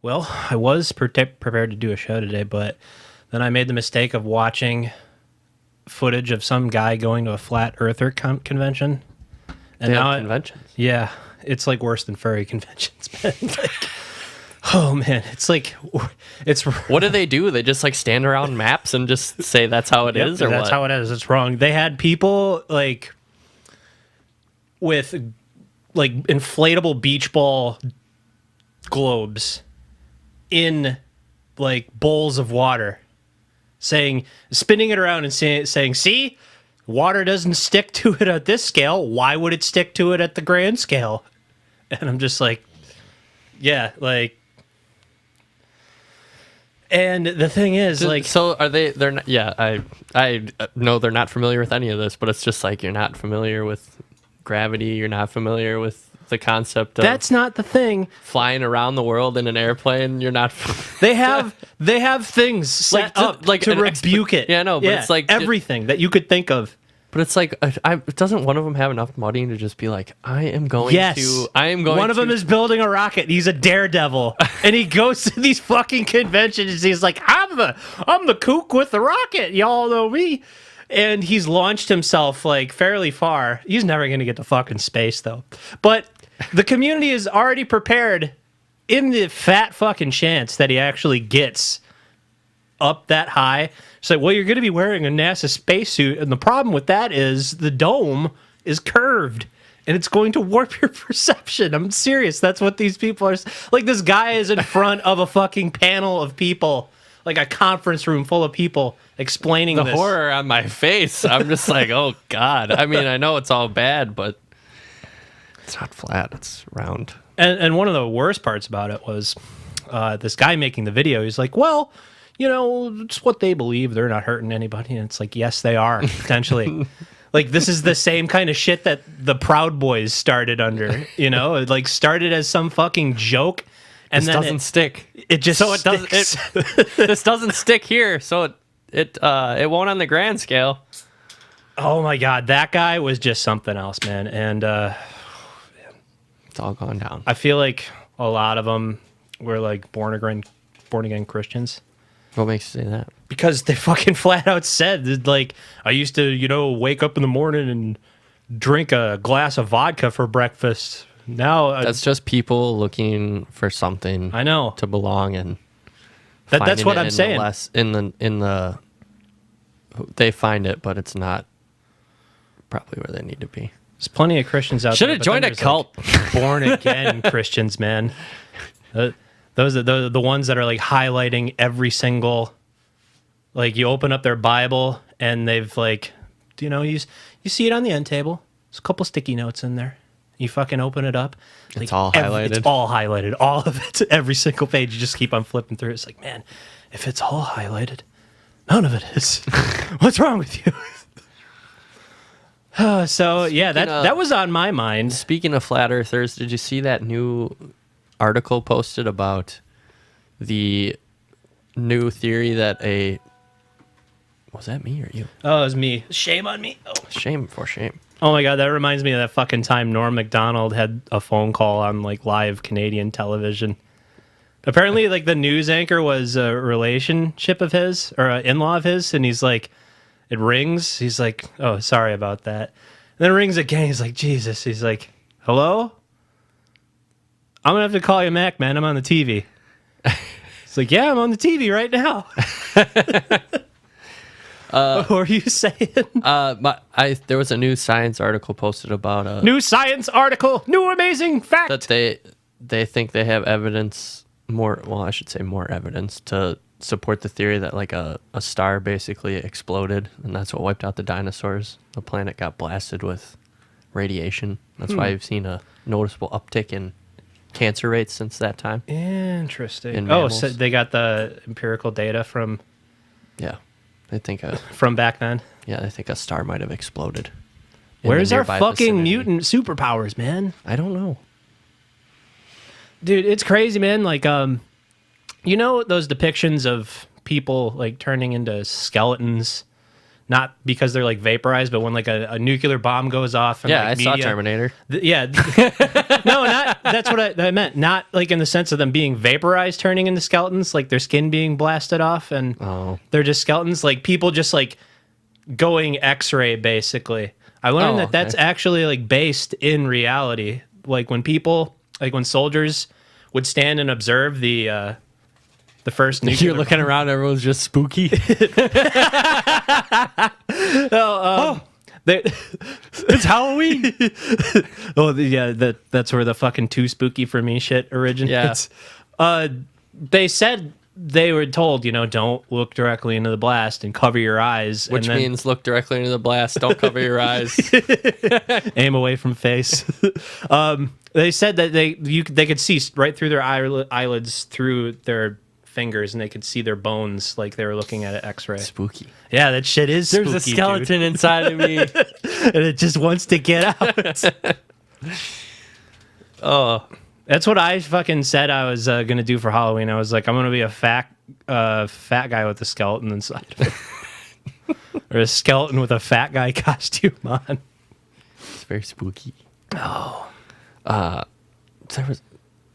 Well, I was prepared to do a show today, but then I made the mistake of watching footage of some guy going to a flat earther convention. And They now have conventions. yeah, it's like worse than furry conventions, man. Like, oh man, it's What do? They just like stand around maps and just say that's how it Yep, is, or that's what? how it is. It's wrong. They had people like with like inflatable beach ball globes in like bowls of water, spinning it around and saying, "See, water doesn't stick to it at this scale. Why would it stick to it at the grand scale?" And I'm just like, yeah, like. And the thing is, like, so are they? They're not. Yeah, I know they're not familiar with any of this, but it's just like you're not familiar with gravity. You're not familiar with the concept of that's not the thing. flying around the world in an airplane. You're not. They have things set up to rebuke it. Yeah, no, but it's like everything that you could think of. But it's like, doesn't one of them have enough money to just be like, I am going to. One of them is building a rocket. He's a daredevil, and he goes to these fucking conventions. And he's like, I'm the kook with the rocket. Y'all know me. And he's launched himself like fairly far. He's never gonna get to fucking space though. But the community is already prepared in the fat fucking chance that he actually gets up that high. It's like, well, you're going to be wearing a NASA spacesuit, and the problem with that is the dome is curved, and it's going to warp your perception. I'm serious. That's what these people are... Like, this guy is in front of a fucking panel of people, like a conference room full of people explaining the this. horror on my face. I'm just like, oh, God. I mean, I know it's all bad, but it's not flat. It's round. And one of the worst parts about it was this guy making the video. He's like, well... You know, it's what they believe. They're not hurting anybody. And it's like, yes, they are, potentially. Like, this is the same kind of shit that the Proud Boys started under, you know? It, like, started as some fucking joke. And this then doesn't stick. It just so sticks. This doesn't stick here, so it won't on the grand scale. Oh, my God. That guy was just something else, man. And it's all gone down. I feel like a lot of them were, like, born again Christians. What makes you say that? Because they fucking flat out said, like, I used to, you know, wake up in the morning and drink a glass of vodka for breakfast. Now that's just people looking for something. I know to belong in. That's what I'm saying. They find it, but it's not probably where they need to be. There's plenty of Christians out there. Should have joined a cult. Like, born again Christians, man. Those are the ones that are like highlighting every single, like you open up their Bible and they've like, you know, you see it on the end table. There's a couple sticky notes in there. You fucking open it up. Like, it's all highlighted. It's all highlighted. All of it. Every single page. You just keep on flipping through. It's like, man, if it's all highlighted, none of it is. What's wrong with you? So yeah, that was on my mind. Speaking of flat earthers, did you see that new article posted about the new theory that was that me or you? Oh, it was me. Shame on me. Oh. Shame for shame. Oh my God, that reminds me of that fucking time Norm Macdonald had a phone call on like live Canadian television. Apparently, like the news anchor was a relationship of his or an in-law of his, and he's like, it rings. He's like, oh, sorry about that. And then it rings again. He's like, Jesus. He's like, hello? I'm going to have to call you Mac, man. I'm on the TV. It's like, yeah, I'm on the TV right now. What were you saying? There was a new science article posted about new science article, new amazing fact that they think they have evidence more evidence to support the theory that like a star basically exploded and that's what wiped out the dinosaurs. The planet got blasted with radiation. That's why you've seen a noticeable uptick in cancer rates since that time. Interesting. Oh, so they got the empirical data from... Yeah. They think from back then? Yeah, they think a star might have exploded. Where's our fucking mutant superpowers, man? I don't know. Dude, it's crazy, man. Like, you know those depictions of people, like, turning into skeletons? not because they're like vaporized, but when like a nuclear bomb goes off. And, Yeah, like, I saw Terminator. No, not that's what I meant. Not like in the sense of them being vaporized, turning into skeletons, like their skin being blasted off, and they're just skeletons. Like people just like going X-ray, basically. I learned that that's actually like based in reality. Like when people, like when soldiers would stand and observe the first nuclear You're looking around, everyone's just spooky. It's Halloween. That's where the fucking too spooky for me shit originates. Yeah. They said they were told, don't look directly into the blast and cover your eyes. Which means look directly into the blast, don't cover your eyes. Aim away from face. They said that they could see right through their eyelids through their fingers, and they could see their bones like they were looking at an X-ray. Spooky. Yeah, that shit is spooky. There's a skeleton inside of me. And it just wants to get out. Oh. That's what I fucking said I was going to do for Halloween. I was like, I'm going to be a fat guy with a skeleton inside of it. Or a skeleton with a fat guy costume on. It's very spooky. Oh. There was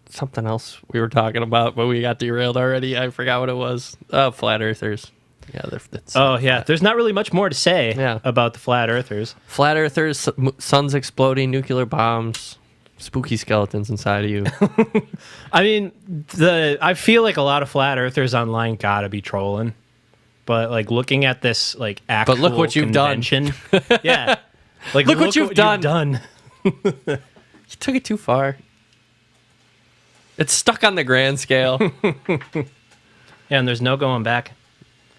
something else we were talking about, but we got derailed already. I forgot what it was. Oh, flat earthers. Yeah, there's not really much more to say about the flat earthers. Flat earthers, suns exploding, nuclear bombs, spooky skeletons inside of you. I mean, I feel like a lot of flat earthers online gotta be trolling, but like looking at this like actual but look what you've convention, yeah, like look what you've done. You took it too far. It's stuck on the grand scale. Yeah, and there's no going back.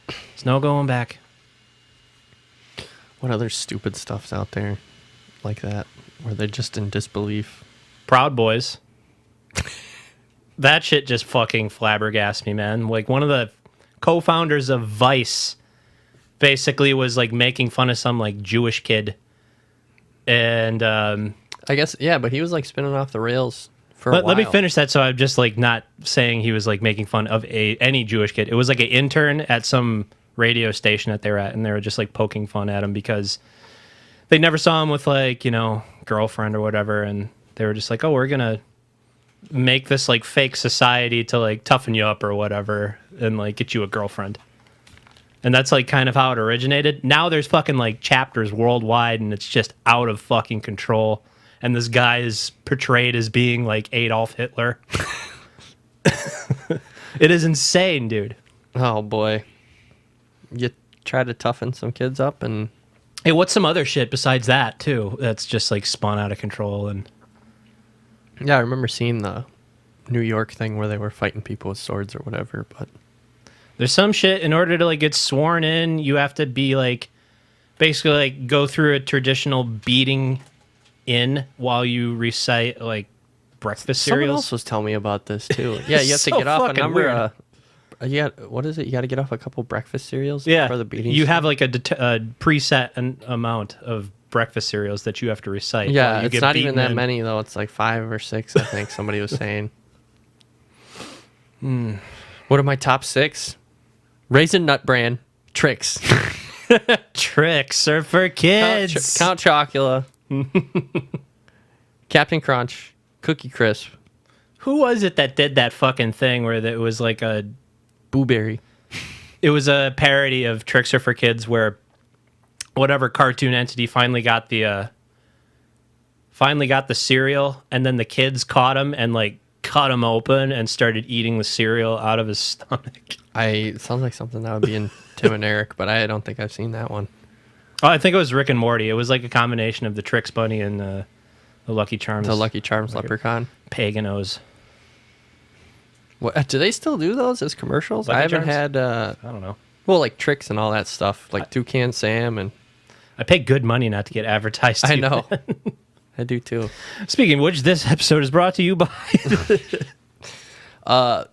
There's no going back. What other stupid stuff's out there like that, where they're just in disbelief? Proud Boys. That shit just fucking flabbergasted me, man. Like one of the co-founders of Vice basically was like making fun of some like Jewish kid. And I guess, yeah, but he was like spinning off the rails for a while. Let me finish that, so I'm just like not saying he was like making fun of any Jewish kid. It was like an intern at some radio station that they were at, and they were just like poking fun at him because they never saw him with like, girlfriend or whatever, and they were just like, oh, we're gonna make this like fake society to like toughen you up or whatever and like get you a girlfriend. And that's like kind of how it originated. Now there's fucking like chapters worldwide, and it's just out of fucking control. And this guy is portrayed as being like Adolf Hitler. It is insane, dude. Oh boy. You try to toughen some kids up, and hey, what's some other shit besides that too that's just like spun out of control? And yeah, I remember seeing the New York thing where they were fighting people with swords or whatever, but there's some shit, in order to like get sworn in, you have to be like basically like go through a traditional beating in while you recite like breakfast cereals. Someone else was telling me about this too. Yeah, you have to get off a number. What is it? You got to get off a couple breakfast cereals for the beating. You have like a preset amount of breakfast cereals that you have to recite. Yeah, it's not even that many though. It's like 5 or 6, I think somebody was saying. What are my top 6? Raisin Nut Bran, Tricks. Tricks are for kids. Count Chocula. Captain Crunch, Cookie Crisp. Who was it that did that fucking thing where it was like a Blueberry? It was a parody of Tricks Are for Kids, where whatever cartoon entity finally got the cereal, and then the kids caught him and like cut him open and started eating the cereal out of his stomach. It sounds like something that would be in Tim and Eric, but I don't think I've seen that one. Oh, I think it was Rick and Morty. It was like a combination of the Tricks Bunny and the Lucky Charms. The Lucky Charms leprechaun. Paganos. What, do they still do those as commercials? Lucky I haven't Charms? had. I don't know. Well, like Tricks and all that stuff, like Toucan Sam, and I pay good money not to get advertised to. I know. I do too. Speaking of which, this episode is brought to you by.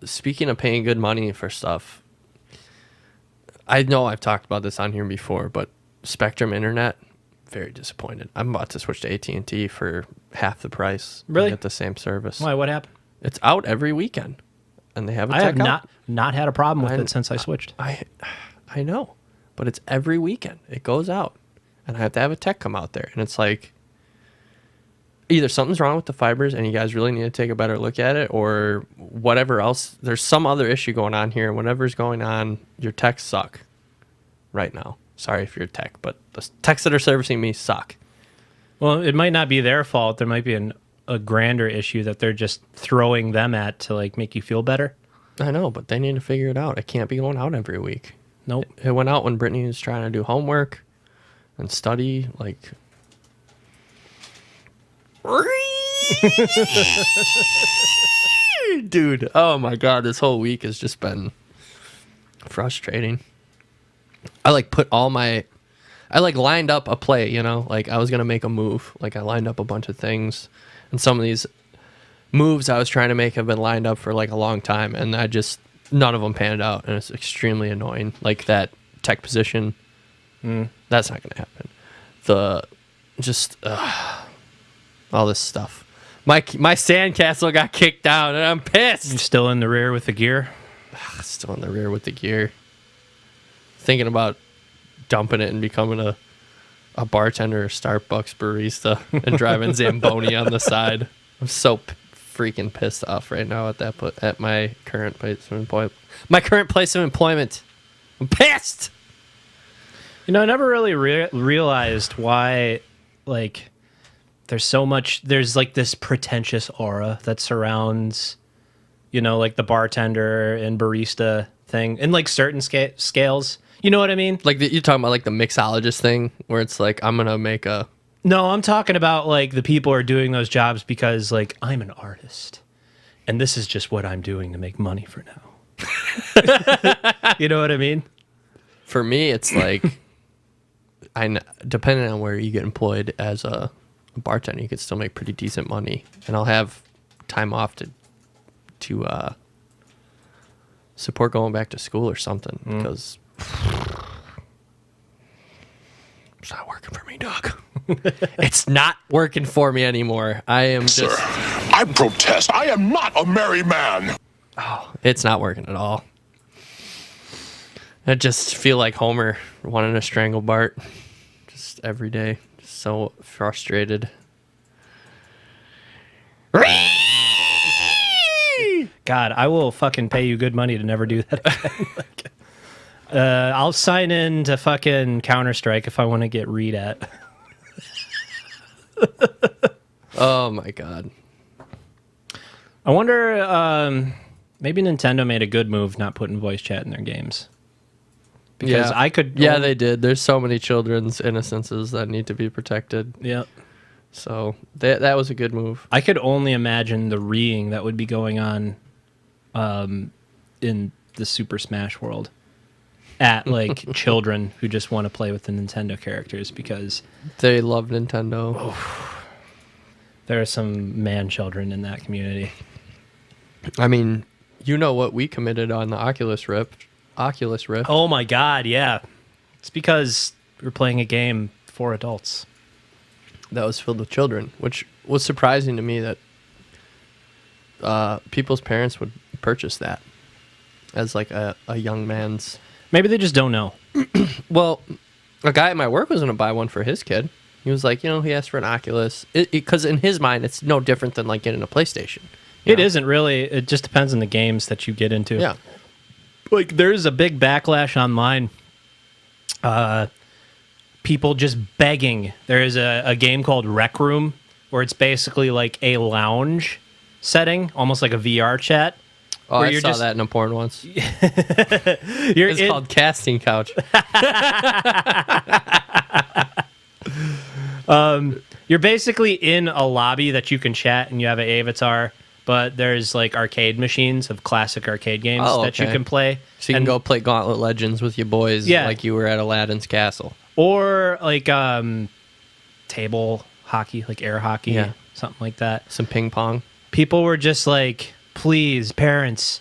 Speaking of paying good money for stuff, I know I've talked about this on here before, but Spectrum Internet, very disappointed. I'm about to switch to AT&T for half the price. Really? Get the same service. Why? What happened? It's out every weekend, and they have a I have tech out. not had a problem with it since I switched. I know. but it's every weekend. It goes out, and I have to have a tech come out there, and it's like either something's wrong with the fibers and you guys really need to take a better look at it, or whatever else. There's some other issue going on here. Whatever's going on, your techs suck right now. Sorry if you're a tech, but the techs that are servicing me suck. Well, it might not be their fault. There might be a grander issue that they're just throwing them at to like make you feel better. I know, but they need to figure it out. It can't be going out every week. Nope. It went out when Brittany was trying to do homework and study, like... Dude, oh my god, this whole week has just been frustrating. I lined up a play, you know, like I was gonna make a move. Like I lined up a bunch of things, and some of these moves I was trying to make have been lined up for like a long time, and none of them panned out, and it's extremely annoying. Like that tech position, that's not gonna happen. All this stuff. My sandcastle got kicked down, and I'm pissed. You're still in the rear with the gear? Still in the rear with the gear. Thinking about dumping it and becoming a bartender or Starbucks barista and driving Zamboni on the side. I'm so freaking pissed off right now at my current place of employment. My current place of employment. I'm pissed. You know, I never really realized why, like, there's like this pretentious aura that surrounds, you know, like the bartender and barista thing in like certain scales. You know what I mean? Like you're talking about like the mixologist thing where it's like, I'm going to make a... No, I'm talking about like the people are doing those jobs because like I'm an artist and this is just what I'm doing to make money for now. You know what I mean? For me, it's like, depending on where you get employed as a bartender, you could still make pretty decent money, and I'll have time off to support going back to school or something because it's not working for me, Doug. It's not working for me anymore. I am just... Sir, I protest. I am not a merry man. Oh, it's not working at all. I just feel like Homer wanting to strangle Bart just every day. Just so frustrated. God, I will fucking pay you good money to never do that again. I'll sign in to fucking Counter-Strike if I want to get read at. Oh my god. I wonder, maybe Nintendo made a good move not putting voice chat in their games. Because I could... Yeah, they did. There's so many children's innocences that need to be protected. Yep. So that was a good move. I could only imagine the reeing that would be going on in the Super Smash world at like children who just want to play with the Nintendo characters because they love Nintendo. Oh, there are some man children in that community. I mean, you know what we committed on the Oculus Rift. Oh my god, yeah. It's because we're playing a game for adults. That was filled with children, which was surprising to me that people's parents would purchase that as like a young man's... Maybe they just don't know. Well, a guy at my work was going to buy one for his kid. He was like, he asked for an Oculus. Because in his mind, it's no different than like getting a PlayStation. It isn't really. It just depends on the games that you get into. Yeah. Like, there's a big backlash online. People just begging. There is a game called Rec Room where it's basically like a lounge setting, almost like a VR chat. Oh, I saw that in a porn once. It's called Casting Couch. You're basically in a lobby that you can chat and you have an avatar, but there's like arcade machines of classic arcade games that you can play. So you can go play Gauntlet Legends with your boys like you were at Aladdin's castle. Or like table hockey, like air hockey, something like that. Some ping pong. People were just like, please, parents,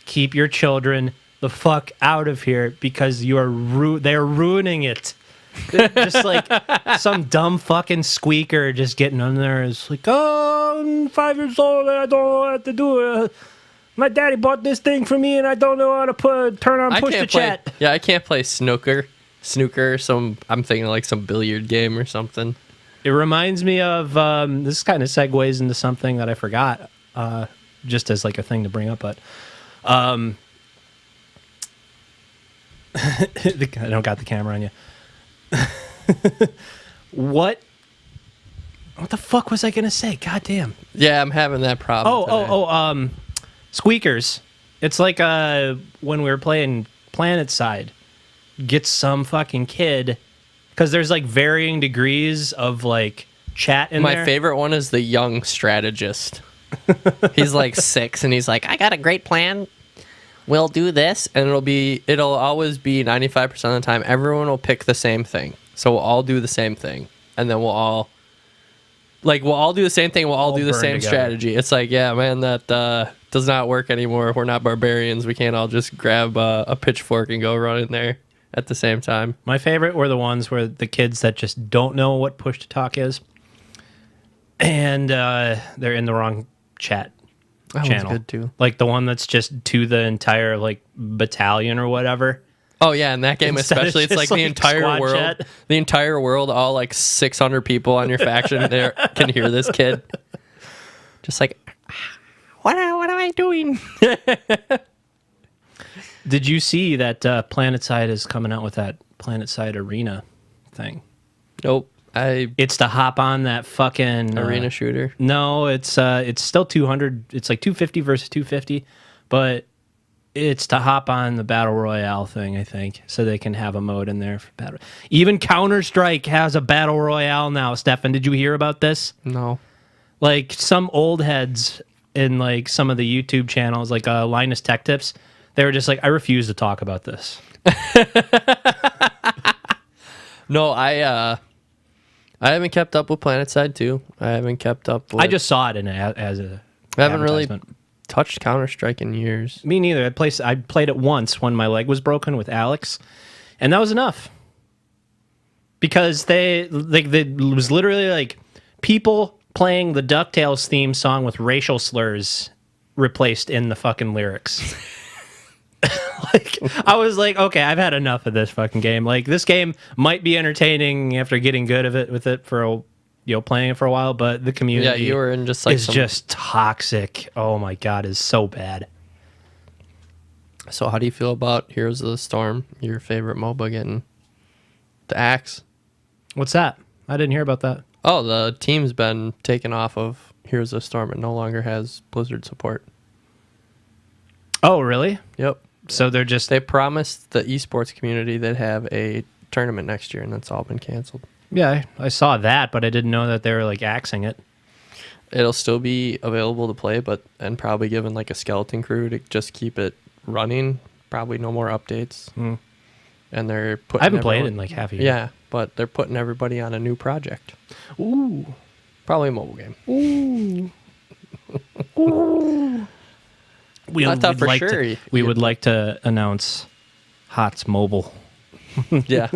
keep your children the fuck out of here because they're ruining it. Just like some dumb fucking squeaker just getting on there. It's like, oh, I'm 5 years old and I don't know what to do. My daddy bought this thing for me and I don't know how to turn on push to chat. Yeah, I can't play snooker. snooker, I'm thinking like some billiard game or something. It reminds me of this kind of segues into something that I forgot, just as like a thing to bring up. But I don't got the camera on you. What the fuck was I gonna say? God damn. Yeah, I'm having that problem. today. Squeakers. It's like when we were playing Planet Side. Get some fucking kid, because there's like varying degrees of like chat in there. My favorite one is the young strategist. He's like 6 and he's like, I got a great plan. We'll do this, and it'll always be 95% of the time everyone will pick the same thing. So we'll all do the same thing, and then we'll all do the same thing, we'll all do the burn same together. strategy. It's like, yeah, man, that does not work anymore. We're not barbarians. We can't all just grab a pitchfork and go run in there at the same time. My favorite were the ones where the kids that just don't know what push to talk is, and they're in the wrong chat That channel. one's good too. Like the one that's just to the entire like battalion or whatever. Oh yeah, in that game Instead of especially, it's just, like the like, entire squad world, chat. the entire world, all like 600 people on your faction there can hear this kid. Just like, what am I doing? Did you see that PlanetSide is coming out with that PlanetSide Arena thing? Nope. It's to hop on that fucking Arena shooter. No, it's still 200. It's like 250 versus 250, but it's to hop on the Battle Royale thing, I think, so they can have a mode in there for battle. Even Counter-Strike has a Battle Royale now. Stefan, did you hear about this? No. Like some old heads in like some of the YouTube channels, like Linus Tech Tips, they were just like, I refuse to talk about this. No, I haven't kept up with PlanetSide 2. I haven't kept up with... I just saw it in as a I haven't really advertisement. touched Counter-Strike in years. Me neither. I played it once when my leg was broken with Alex, and that was enough. Because they was literally like people playing the DuckTales theme song with racial slurs replaced in the fucking lyrics. Like I was like, okay, I've had enough of this fucking game. Like this game might be entertaining after getting good of it with it for playing it for a while, but the community Yeah, you were in just like is just toxic. Oh my god, is so bad. So how do you feel about Heroes of the Storm, your favorite MOBA, getting the axe? What's that? I didn't hear about that. Oh, the team's been taken off of Heroes of the Storm. It no longer has Blizzard support. Oh, really? Yep. So they promised the esports community they'd have a tournament next year, and that's all been canceled. Yeah, I saw that, but I didn't know that they were like axing it. It'll still be available to play, and probably given like a skeleton crew to just keep it running. Probably no more updates. And they're putting. I haven't played it in like half a year. Yeah, but they're putting everybody on a new project. Ooh. Probably a mobile game. Ooh. We I thought for like sure we would like to announce HOTS Mobile. Yeah.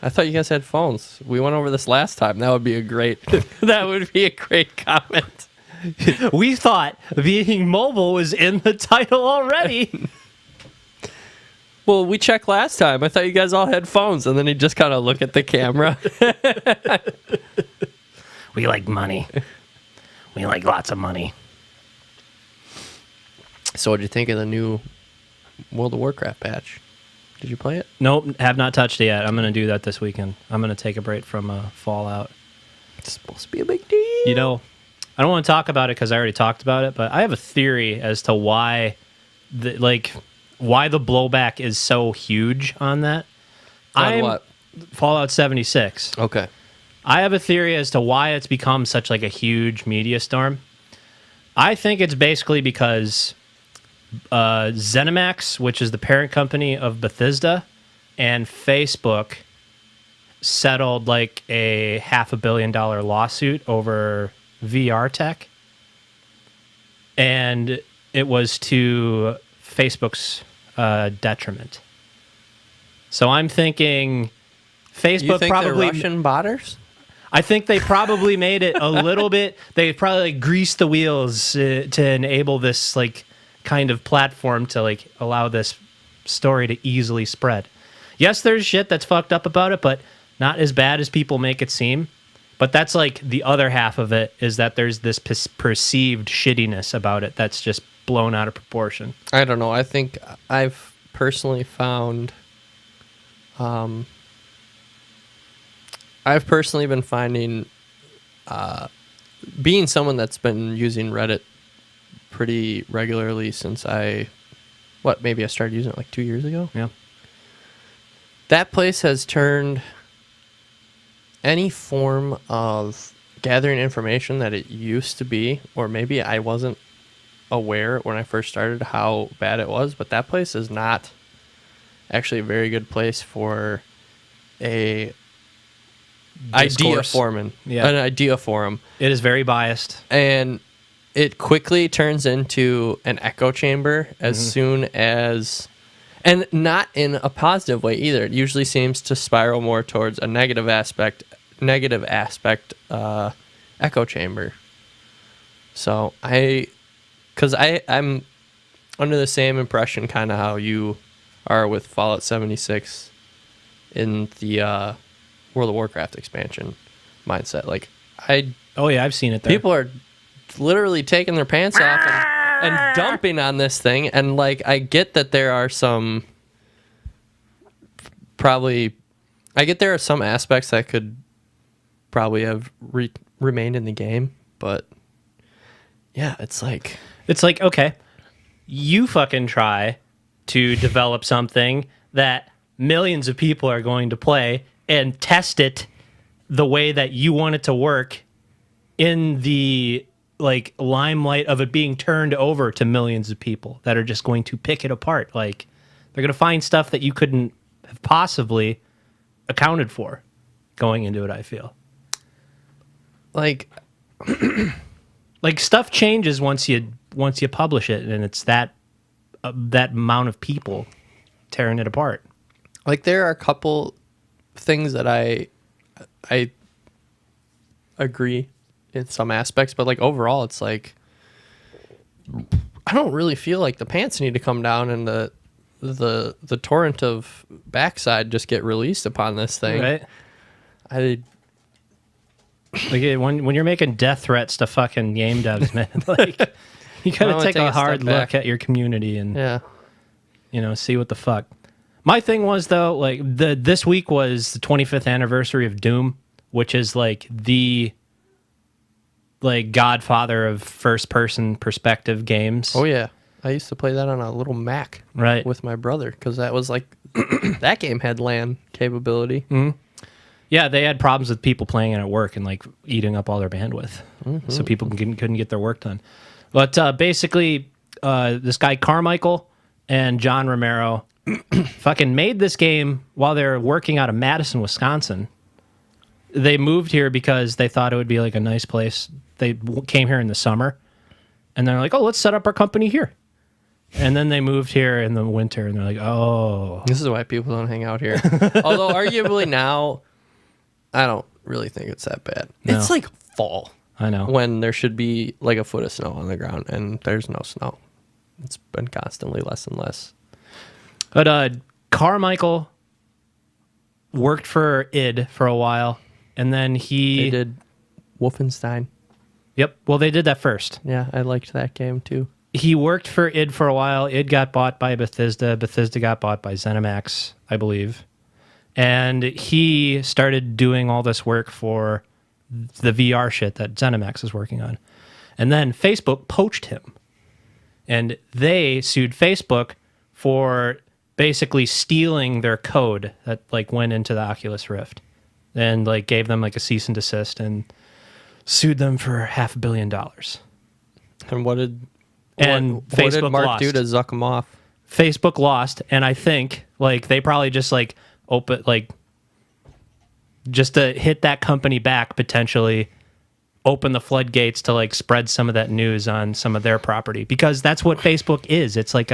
I thought you guys had phones. We went over this last time. That would be a great comment. We thought being mobile was in the title already. Well, we checked last time. I thought you guys all had phones, and then he just kind of look at the camera. We like money. We like lots of money. So what did you think of the new World of Warcraft patch? Did you play it? Nope, have not touched it yet. I'm going to do that this weekend. I'm going to take a break from Fallout. It's supposed to be a big deal. You know, I don't want to talk about it because I already talked about it, but I have a theory as to why the blowback is so huge on that. On what? Fallout 76. Okay. I have a theory as to why it's become such like a huge media storm. I think it's basically because ZeniMax, which is the parent company of Bethesda, and Facebook settled like a $500 million lawsuit over VR tech. And it was to Facebook's detriment. So I'm thinking Facebook You think probably... they're Russian botters? I think they probably made it a little bit... They probably like, greased the wheels to enable this like kind of platform to like allow this story to easily spread. Yes, there's shit that's fucked up about it, but not as bad as people make it seem. But that's like the other half of it, is that there's this perceived shittiness about it that's just blown out of proportion. I don't know. I think I've personally found, I've personally been finding, being someone that's been using Reddit pretty regularly since maybe I started using it like 2 years ago. Yeah. That place has turned any form of gathering information that it used to be, or maybe I wasn't aware when I first started how bad it was, but that place is not actually a very good place for an idea forum. Yeah. An idea forum. It is very biased. And it quickly turns into an echo chamber as soon as, and not in a positive way either. It usually seems to spiral more towards a negative aspect echo chamber. So I'm under the same impression kind of how you are with Fallout 76 in the World of Warcraft expansion mindset. Like I've seen it there. people are literally taking their pants off and dumping on this thing, and like I get that there are some aspects that could probably have remained in the game, but yeah, it's like, okay, you fucking try to develop something that millions of people are going to play and test it the way that you want it to work in the like limelight of it being turned over to millions of people that are just going to pick it apart. Like, they're going to find stuff that you couldn't have possibly accounted for going into it, I feel. like stuff changes once you publish it, and it's that amount of people tearing it apart. Like there are a couple things that I agree in some aspects, but like overall, it's like I don't really feel like the pants need to come down and the torrent of backside just get released upon this thing. Right? I Like when you're making death threats to fucking game devs, man, like you gotta take a hard look at your community and see what the fuck. My thing was though, like this week was the 25th anniversary of Doom, which is like the godfather of first person perspective games. Oh yeah, I used to play that on a little Mac, right, with my brother, because that was like that game had LAN capability. Mm-hmm. Yeah, they had problems with people playing it at work and like eating up all their bandwidth, so people couldn't get their work done. But basically, this guy Carmichael and John Romero fucking made this game while they were working out of Madison, Wisconsin. They moved here because they thought it would be like a nice place. They came here in the summer, and they're like, "Oh, let's set up our company here." And then they moved here in the winter, and they're like, "Oh, this is why people don't hang out here." Although arguably now, I don't really think it's that bad. No. It's like fall. I know. When there should be like a foot of snow on the ground, and there's no snow. It's been constantly less and less. But Carmichael worked for id for a while, and then They did Wolfenstein. Yep. Well, they did that first. Yeah, I liked that game too. He worked for id for a while. Id got bought by Bethesda. Bethesda got bought by ZeniMax, I believe. And he started doing all this work for the VR shit that ZeniMax is working on. And then Facebook poached him. And they sued Facebook for basically stealing their code that like went into the Oculus Rift. And like gave them like a cease and desist and sued them for $500 million. And what did Facebook Mark lost. do to zuck him off? Facebook lost, and I think like they probably just like open like just to hit that company back, potentially open the floodgates to like spread some of that news on some of their property, because that's what Facebook is. It's like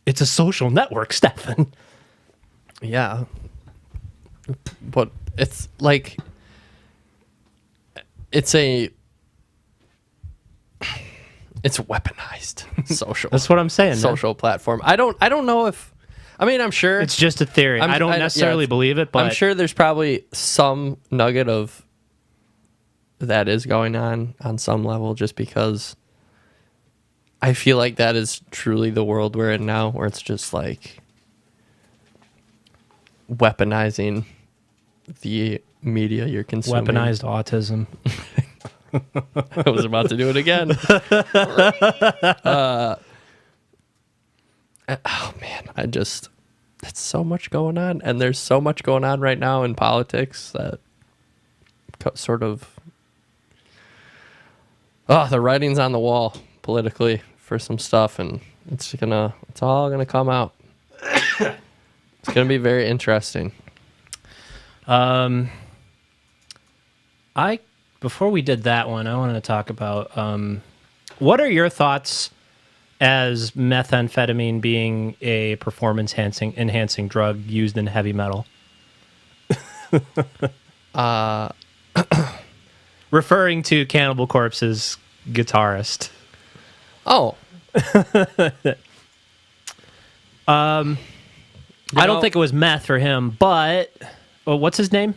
it's a social network, Stefan. Yeah. But it's like it's weaponized social. That's what I'm saying. Social platform. I don't know if I mean, I'm sure It's just a theory. I don't necessarily believe it, but I'm sure there's probably some nugget of that is going on some level, just because I feel like that is truly the world we're in now, where it's just like weaponizing the media you're consuming. weaponized autism. I was about to do it again. Oh man, it's so much going on, and there's so much going on right now in politics that sort of, the writing's on the wall politically for some stuff, and it's all gonna come out. It's gonna be very interesting. Before we did that one, I wanted to talk about what are your thoughts as methamphetamine being a performance enhancing drug used in heavy metal? Referring to Cannibal Corpse's guitarist. Oh. I don't think it was meth for him, but what's his name?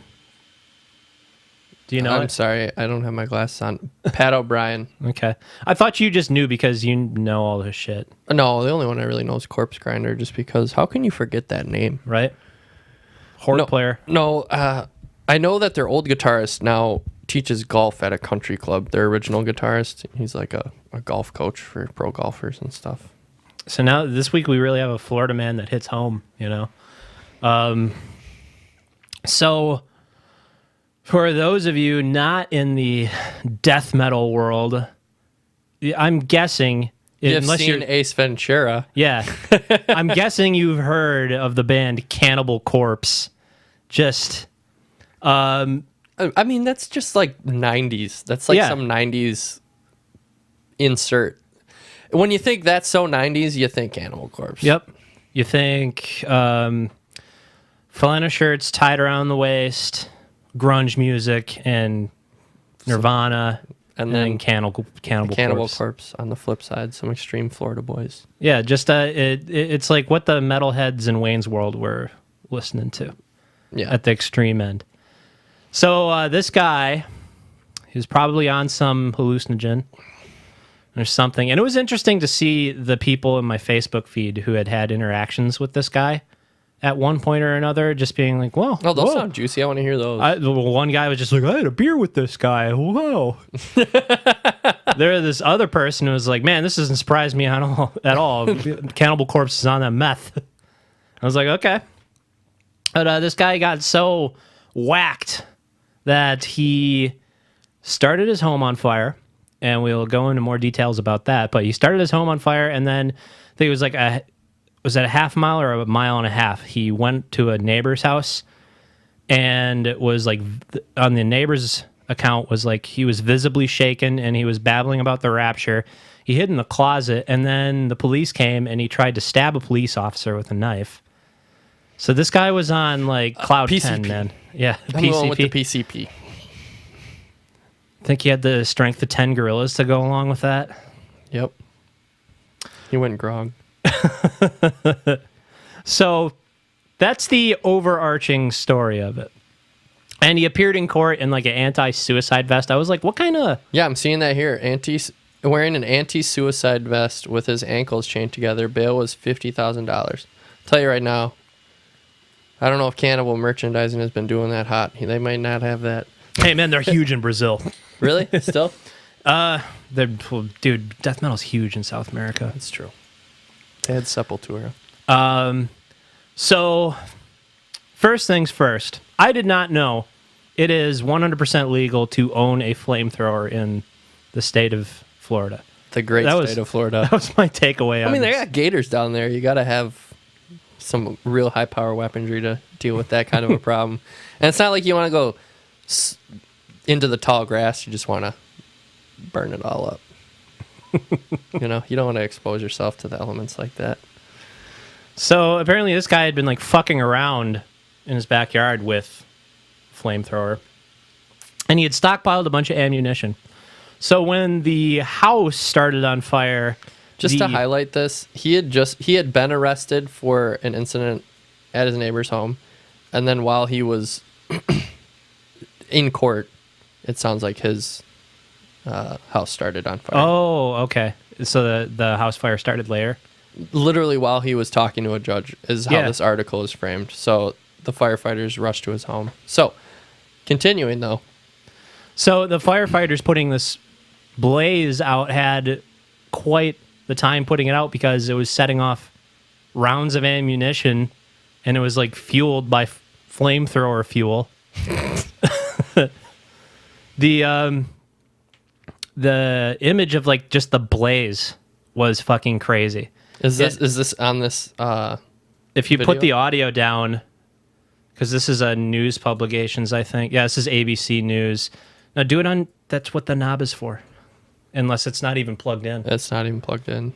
Do you know I'm it? sorry, I don't have my glasses on. Pat O'Brien. Okay. I thought you just knew because you know all this shit, No, the only one I really know is Corpse Grinder, just because how can you forget that name? right? Horde player. No, I know that their old guitarist now teaches golf at a country club. Their original guitarist, he's like a golf coach for pro golfers and stuff. So now this week we really have a Florida man that hits home, you know? So for those of you not in the death metal world, I'm guessing... You've seen Ace Ventura. Yeah. I'm guessing you've heard of the band Cannibal Corpse. Just... I mean, that's just like 90s. That's like Yeah. some 90s insert. When you think that's so 90s, you think Cannibal Corpse. Yep. You think flannel shirts tied around the waist, grunge music, and Nirvana, and then Cannibal Corpse on the flip side, some extreme Florida boys. Yeah, just it's like what the metalheads in Wayne's World were listening to. Yeah. At the extreme end. So this guy, he was probably on some hallucinogen or something. And it was interesting to see the people in my Facebook feed who had interactions with this guy at one point or another, just being like, well, oh, those sound juicy. I want to hear those. One guy was just like, I had a beer with this guy. Whoa. There was this other person who was like, man, this doesn't surprise me at all. Cannibal Corpse is on that meth. I was like, okay. But this guy got so whacked that he started his home on fire, and we'll go into more details about that. But he started his home on fire, and then I think it was like was that a half mile or a mile and a half? He went to a neighbor's house, and it was like on the neighbor's account was like he was visibly shaken, and he was babbling about the rapture. He hid in the closet, and then the police came, and he tried to stab a police officer with a knife. So this guy was on like cloud 10, man. Yeah, I'm going with the PCP. Think he had the strength of 10 gorillas to go along with that? Yep. He went grog. So that's the overarching story of it. And he appeared in court in like an anti-suicide vest. I was like, what kind of... Yeah, I'm seeing that here. Wearing an anti-suicide vest with his ankles chained together. Bail was $50,000. I'll tell you right now, I don't know if Cannibal merchandising has been doing that hot. They might not have that. Hey, man, they're huge in Brazil. Really? Still? Dude, death metal's huge in South America. That's true. They had Sepultura. So, first things first, I did not know it is 100% legal to own a flamethrower in the state of Florida. The great state of Florida. That was my takeaway. I mean, they got gators down there. You got to have some real high power weaponry to deal with that kind of a problem. And it's not like you want to go into the tall grass. You just want to burn it all up. You know, you don't want to expose yourself to the elements like that. So apparently this guy had been like fucking around in his backyard with flamethrower, and he had stockpiled a bunch of ammunition. So when the house started on fire, Just to highlight this, he had been arrested for an incident at his neighbor's home, and then while he was in court, it sounds like his house started on fire. Oh, okay. So the house fire started later? Literally while he was talking to a judge is how this article is framed. So the firefighters rushed to his home. So, continuing though. So the firefighters putting this blaze out had quite the time putting it out because it was setting off rounds of ammunition, and it was like fueled by flamethrower fuel. The image of like just the blaze was fucking crazy. Is this on this if you video? put the audio down, because this is a news publications, I think. Yeah, this is ABC News. Now do it on, that's what the knob is for. Unless it's not even plugged in. It's not even plugged in.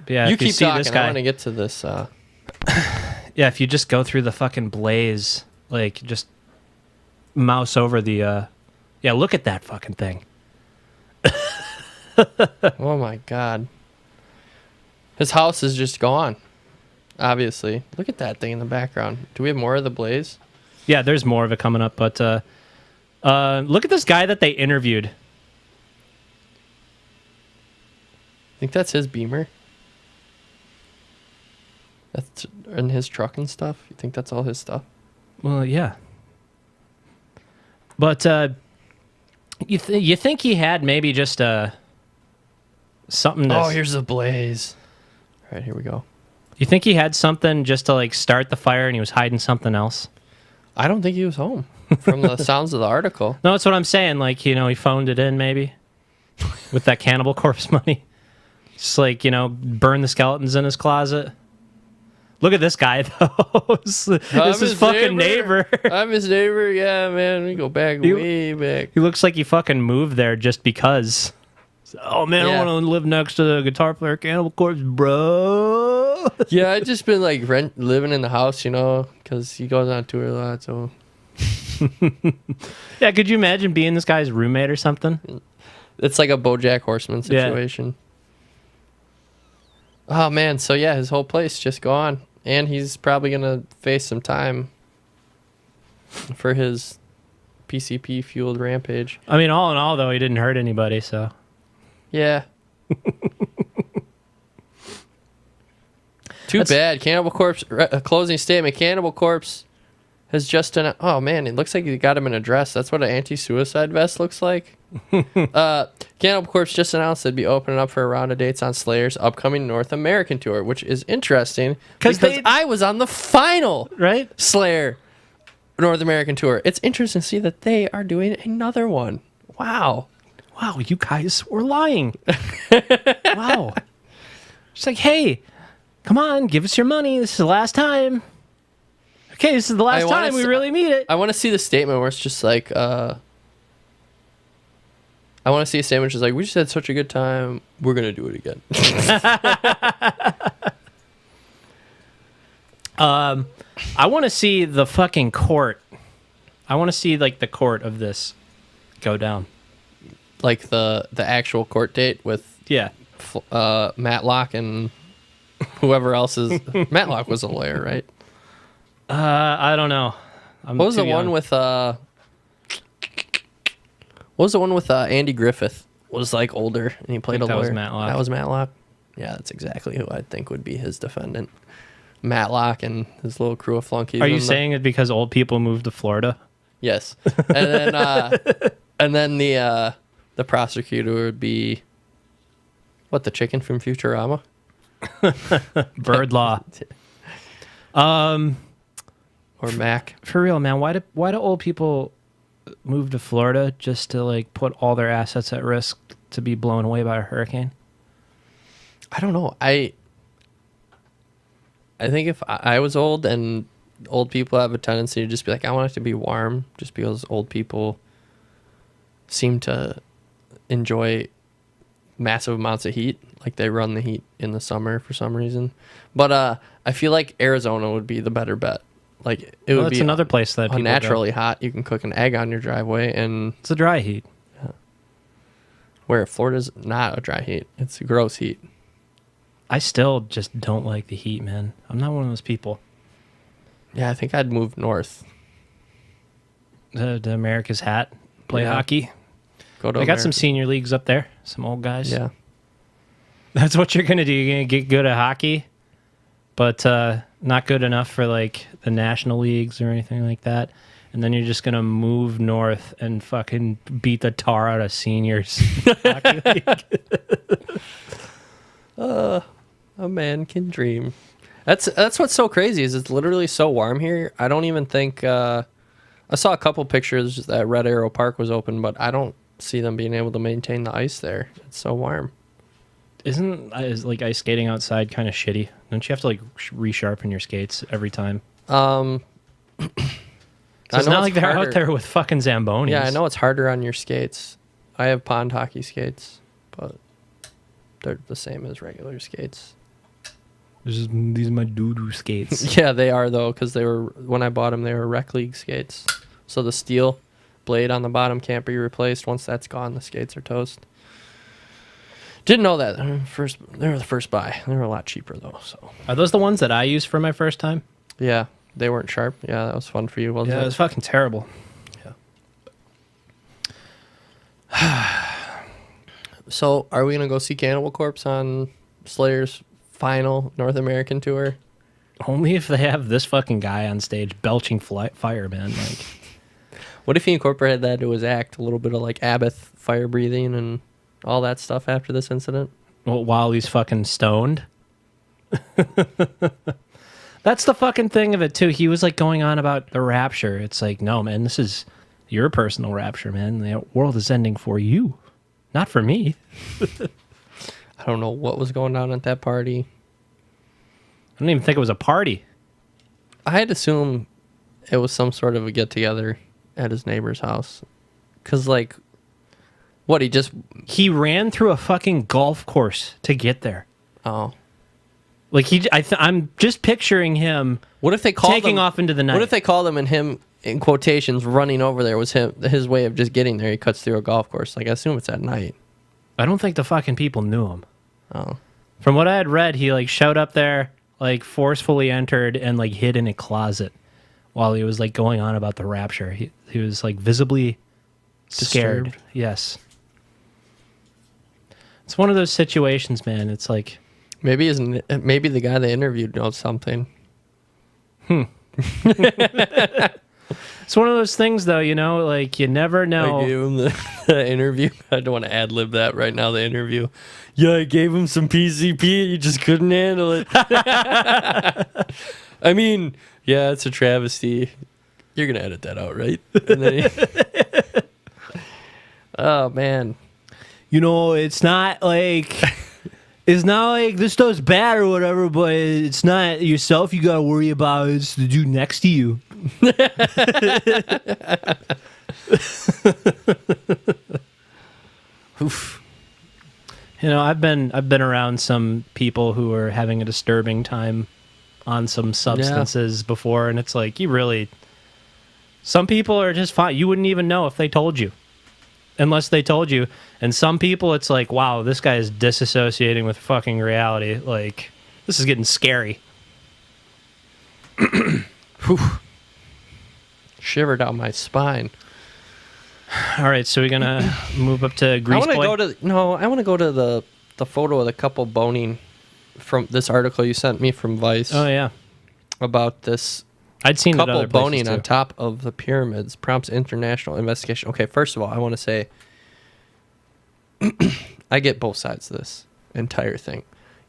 But yeah, You if keep see talking. this guy, I want to get to this. yeah, if you just go through the fucking blaze, like just mouse over the, yeah, look at that fucking thing. Oh my god. His house is just gone. Obviously. Look at that thing in the background. Do we have more of the blaze? Yeah, there's more of it coming up, but look at this guy that they interviewed. Think that's his Beamer? That's in his truck and stuff? You think that's all his stuff? Well, yeah. But you think he had maybe just something to... Oh, here's the blaze. All right, here we go. You think he had something just to like start the fire and he was hiding something else? I don't think he was home from the sounds of the article. No, that's what I'm saying. Like, you know, he phoned it in maybe with that Cannibal Corpse money. Just like, you know, burn the skeletons in his closet. Look at this guy, though. This is his fucking neighbor. I'm his neighbor. Yeah, man. We go back way back. He looks like he fucking moved there just because. Oh, man, Yeah. I want to live next to the guitar player Cannibal Corpse, bro. Yeah, I just been like living in the house, you know, because he goes on tour a lot. So Yeah, could you imagine being this guy's roommate or something? it's like a BoJack Horseman situation. Oh man, so yeah, his whole place just gone, and he's probably gonna face some time for his PCP fueled rampage. I mean, all in all, though, he didn't hurt anybody, so. Yeah. Too bad. Cannibal Corpse, closing statement. Cannibal Corpse has just done. Oh man, it looks like you got him in a dress. That's what an anti-suicide vest looks like. Cannibal Corpse just announced they'd be opening up for a round of dates on Slayer's upcoming North American tour, which is interesting because I was on the final Right? Slayer North American tour. It's interesting to see that they are doing another one. Wow. Wow, you guys were lying. Wow. She's like, hey, come on, give us your money. This is the last time. Okay, this is the last time we really meet it. I want to see the statement where it's just like, I want to see a statement just like, we just had such a good time. We're going to do it again. I want to see the fucking court. I want to see, like, the court of this go down. Like the actual court date with Yeah. Matlock and whoever else is. Matlock was a lawyer, right? I don't know. What was the one with Andy Griffith? Was like older and he played a lawyer. That was Matlock. That was Matlock. Yeah, that's exactly who I think would be his defendant. Matlock and his little crew of flunkies. Are you saying it because old people moved to Florida? Yes. And then the prosecutor would be the chicken from Futurama? Bird law. Or Mac. For real, man, why do old people move to Florida just to like put all their assets at risk to be blown away by a hurricane? I don't know. I think if I was old, and old people have a tendency to just be like, I want it to be warm, just because old people seem to enjoy massive amounts of heat. Like they run the heat in the summer for some reason. But I feel like Arizona would be the better bet. Like it would be another place that people unnaturally hot. You can cook an egg on your driveway, and it's a dry heat. Yeah. Where Florida's not a dry heat. It's a gross heat. I still just don't like the heat, man. I'm not one of those people. Yeah, I think I'd move north. The America's hat, play Yeah. hockey. Go to I got some America. senior leagues up there, some old guys. Yeah. That's what you're going to do. You're going to get good at hockey, but not good enough for like the national leagues or anything like that. And then you're just going to move north and fucking beat the tar out of seniors. Hockey league. A man can dream. That's what's so crazy is it's literally so warm here. I don't even think I saw a couple pictures that Red Arrow Park was open, but I don't see them being able to maintain the ice there. It's so warm. Is like ice skating outside kind of shitty? Don't you have to like resharpen your skates every time? It's not like they're out there with fucking Zambonis. Yeah, I know it's harder on your skates. I have pond hockey skates, but they're the same as regular skates. These are my doo-doo skates. Yeah, they are though, because they were when I bought them, they were rec league skates. So the steel blade on the bottom can't be replaced. Once that's gone, the skates are toast. Didn't know that. They were the first buy. They were a lot cheaper though. So Are those the ones that I used for my first time? yeah, they weren't sharp. Yeah, that was fun for you, wasn't Yeah, it? it was fucking terrible. So are we gonna go see Cannibal Corpse on Slayer's final North American tour? Only if they have this fucking guy on stage belching fire, man. Like, What if he incorporated that into his act? A little bit of like Abbott fire breathing and all that stuff after this incident? while he's fucking stoned. That's the fucking thing of it too. He was like going on about the rapture. It's like, no, man, this is your personal rapture, man. The world is ending for you, not for me. I don't know what was going on at that party. I don't even think it was a party. I'd assume it was some sort of a get-together at his neighbor's house. Because, like, what, He ran through a fucking golf course to get there. Oh. Like, I'm just picturing him What if they called taking him, off into the night. What if they called him and him, in quotations, running over there was his way of just getting there? He cuts through a golf course. Like, I assume it's at night. I don't think the fucking people knew him. Oh. From what I had read, he like showed up there, like forcefully entered and like hid in a closet while he was like going on about the rapture. He was like visibly scared. Disturbed. Yes. It's one of those situations, man. It's like Maybe the guy they interviewed knows something. it's one of those things, though. You know, like you never know. I gave him the interview. I don't want to ad-lib that right now, the interview. Yeah, I gave him some PCP. He just couldn't handle it. I mean, yeah, it's a travesty. You're going to edit that out, right? And then oh, man. You know, it's not like this stuff's bad or whatever, but it's not yourself you gotta worry about. It's the dude next to you. Oof. You know, I've been around some people who are having a disturbing time on some substances before, and it's like some people are just fine. You wouldn't even know if they told you. Unless they told you. And some people, it's like, wow, this guy is disassociating with fucking reality. Like, this is getting scary. Shiver down my spine. All right, so we're going to move up to Grease Boy. I want to go to the photo of the couple boning from this article you sent me from Vice. Oh, yeah. About this I'd seen couple other places boning too. on top of the pyramids prompts international investigation. Okay, first of all, I want to say I get both sides of this entire thing.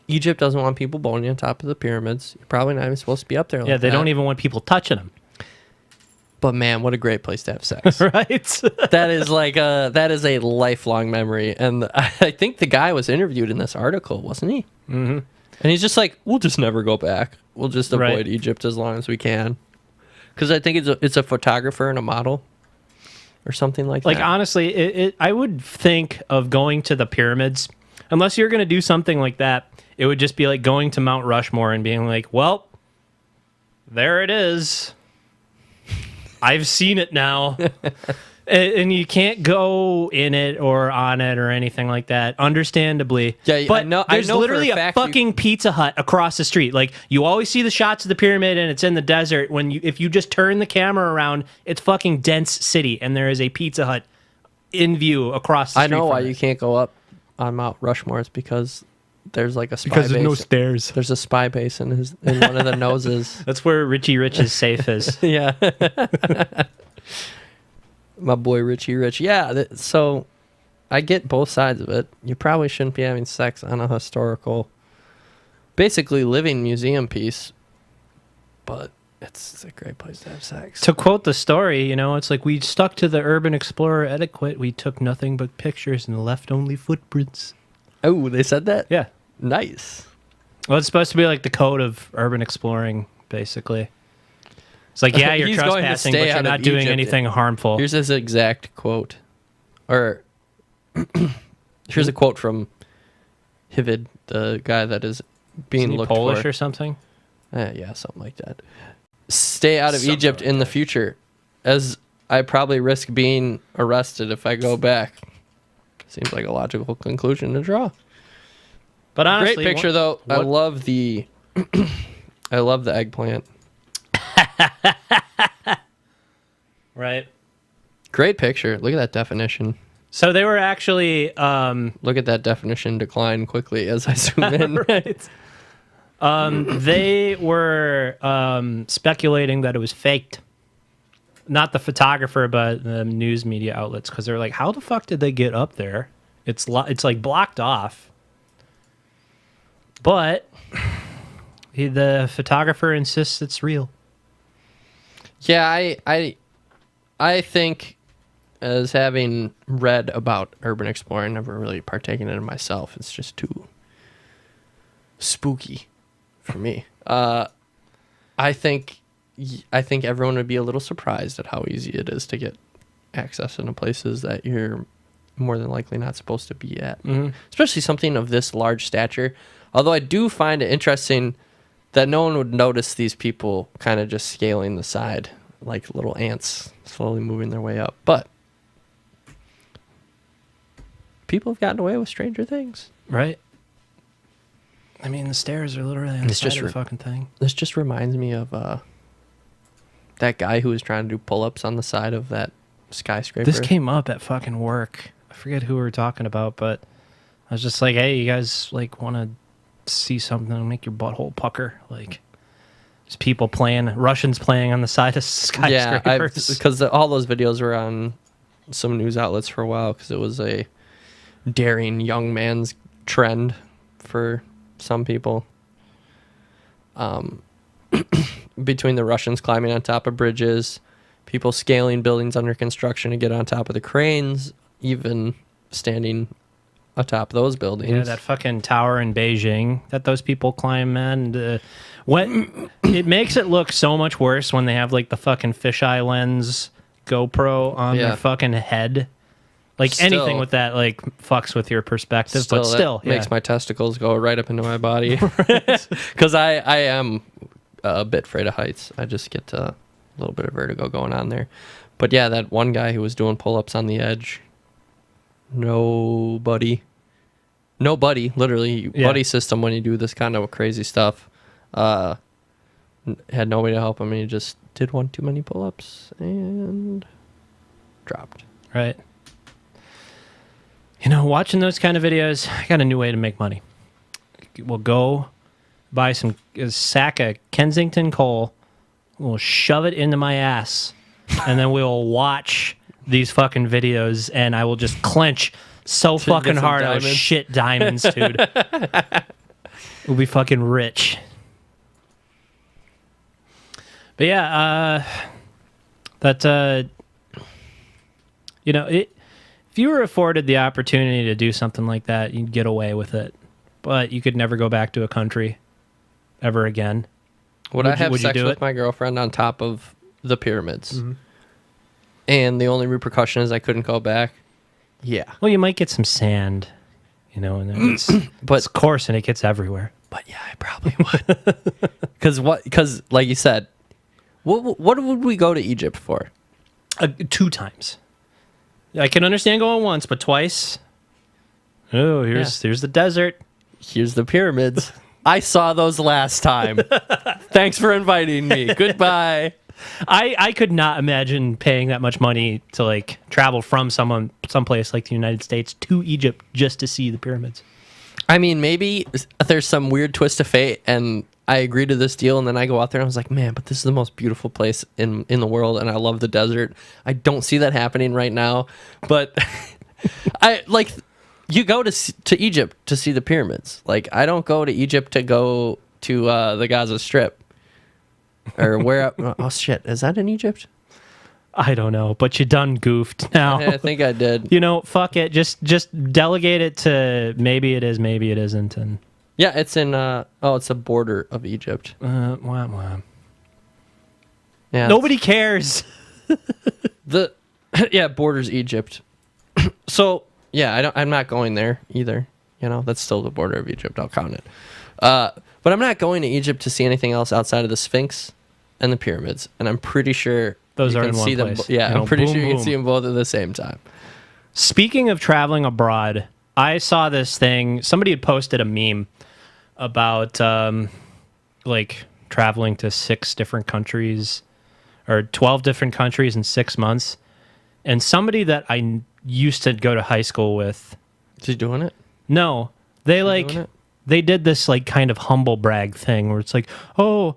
Egypt doesn't want people boning on top of the pyramids. You're probably not even supposed to be up there like Yeah, they that. don't even want people touching them. But man, what a great place to have sex. Right? That is a lifelong memory. And I think the guy was interviewed in this article, wasn't he? Mm-hmm. And he's just like, we'll just never go back. We'll just avoid Egypt as long as we can. Because I think it's a photographer and a model or something like that. Like, honestly, I would think of going to the pyramids. Unless you're going to do something like that, it would just be like going to Mount Rushmore and being like, well, there it is. I've seen it now. And you can't go in it or on it or anything like that, understandably. Yeah, but I know there's for literally a a fact fucking Pizza Hut across the street. Like, you always see the shots of the pyramid and it's in the desert. If you just turn the camera around, it's fucking dense city, and there is a Pizza Hut in view across the street. I know why from it. you can't go up on Mount Rushmore. It's because there's like a spy Because base. there's no stairs. There's a spy base in one of the noses. That's where Richie Rich's safe is. Yeah. My boy Richie Rich. Yeah, so I get both sides of it. You probably shouldn't be having sex on a historical, basically living museum piece, but it's a great place to have sex. To quote the story, it's like, we stuck to the urban explorer etiquette. We took nothing but pictures and left only footprints. Oh, they said that? Yeah. Nice. Well, it's supposed to be like the code of urban exploring, basically. It's like, yeah, you're He's going to trespassing, stay but you're out of not doing Egypt. anything harmful. Here's his exact quote. Or here's a quote from Hivid, the guy that is being Isn't he looked Polish for. or something? Yeah, something like that. Stay out of Something Egypt like in the that. future, as I probably risk being arrested if I go back. Seems like a logical conclusion to draw. But honestly, Great picture, though. I what- love the I love the eggplant. Right. Great picture. Look at that definition. So they were actually, Look at that definition decline quickly as I zoom in. right. They were speculating that it was faked. Not the photographer, but the news media outlets, because they're like, how the fuck did they get up there? It's like blocked off. But the photographer insists it's real. Yeah, I think, as having read about urban exploring, never really partaken in it myself. It's just too spooky for me. I think everyone would be a little surprised at how easy it is to get access into places that you're more than likely not supposed to be at, especially something of this large stature. Although I do find it interesting that no one would notice these people kind of just scaling the side like little ants slowly moving their way up. But people have gotten away with stranger things. Right. I mean, the stairs are literally on the side of the fucking thing. This just reminds me of that guy who was trying to do pull-ups on the side of that skyscraper. This came up at fucking work. I forget who we were talking about, but I was just like, hey, you guys like want to see something that'll make your butthole pucker? Like, there's people playing, Russians playing on the side of skyscrapers. Yeah, because all those videos were on some news outlets for a while because it was a daring young man's trend for some people. Between the Russians climbing on top of bridges, people scaling buildings under construction to get on top of the cranes, even standing atop those buildings. Yeah, that fucking tower in Beijing that those people climb, man. When it makes it look so much worse when they have like the fucking fisheye lens GoPro on their fucking head. Like Still- anything with that like fucks with your perspective, but still, that makes my testicles go right up into my body. Because I am a bit afraid of heights. I just get a little bit of vertigo going on there. But yeah, that one guy who was doing pull-ups on the edge, nobody, literally, buddy system when you do this kind of crazy stuff, had nobody to help him, and he just did one too many pull-ups and dropped. Right. You know, watching those kind of videos, I got a new way to make money. We'll go buy a sack of Kensington coal, we'll shove it into my ass, and then we'll watch these fucking videos, and I will just clench so Till you fucking get some hard I'll diamonds. shit diamonds, dude. We'll be fucking rich. But yeah, you know, if you were afforded the opportunity to do something like that, you'd get away with it. But you could never go back to a country ever again. Would I Would you- have would you sex do with it? my girlfriend on top of the pyramids? And the only repercussion is I couldn't go back? Yeah. Well, you might get some sand, you know, and then it's coarse and it gets everywhere. But yeah, I probably would. Because like you said, what would we go to Egypt for? 2 times. I can understand going once, but twice. Oh, here's the desert. Here's the pyramids. I saw those last time. Thanks for inviting me. Goodbye. I could not imagine paying that much money to like travel from someplace like the United States to Egypt just to see the pyramids. I mean, maybe there's some weird twist of fate, and I agree to this deal, and then I go out there and I was like, man, but this is the most beautiful place in the world, and I love the desert. I don't see that happening right now, but you go to Egypt to see the pyramids. Like, I don't go to Egypt to go to the Gaza Strip or where. Oh shit, is that in Egypt? I don't know, but you done goofed now. I think I did. Fuck it. Just delegate it to maybe it is, maybe it isn't, and. Yeah, it's in. It's the border of Egypt. Wah, wah. Yeah, nobody cares. Borders Egypt. So yeah, I'm not going there either. That's still the border of Egypt. I'll count it. But I'm not going to Egypt to see anything else outside of the Sphinx and the pyramids. And I'm pretty sure those you are can in one see place. them. I'm pretty sure you boom. can see them both at the same time. Speaking of traveling abroad, I saw this thing. Somebody had posted a meme about like traveling to 6 different countries or 12 different countries in 6 months. And somebody that I used to go to high school with. Is he doing it? No, they did this like kind of humble brag thing where it's like, oh,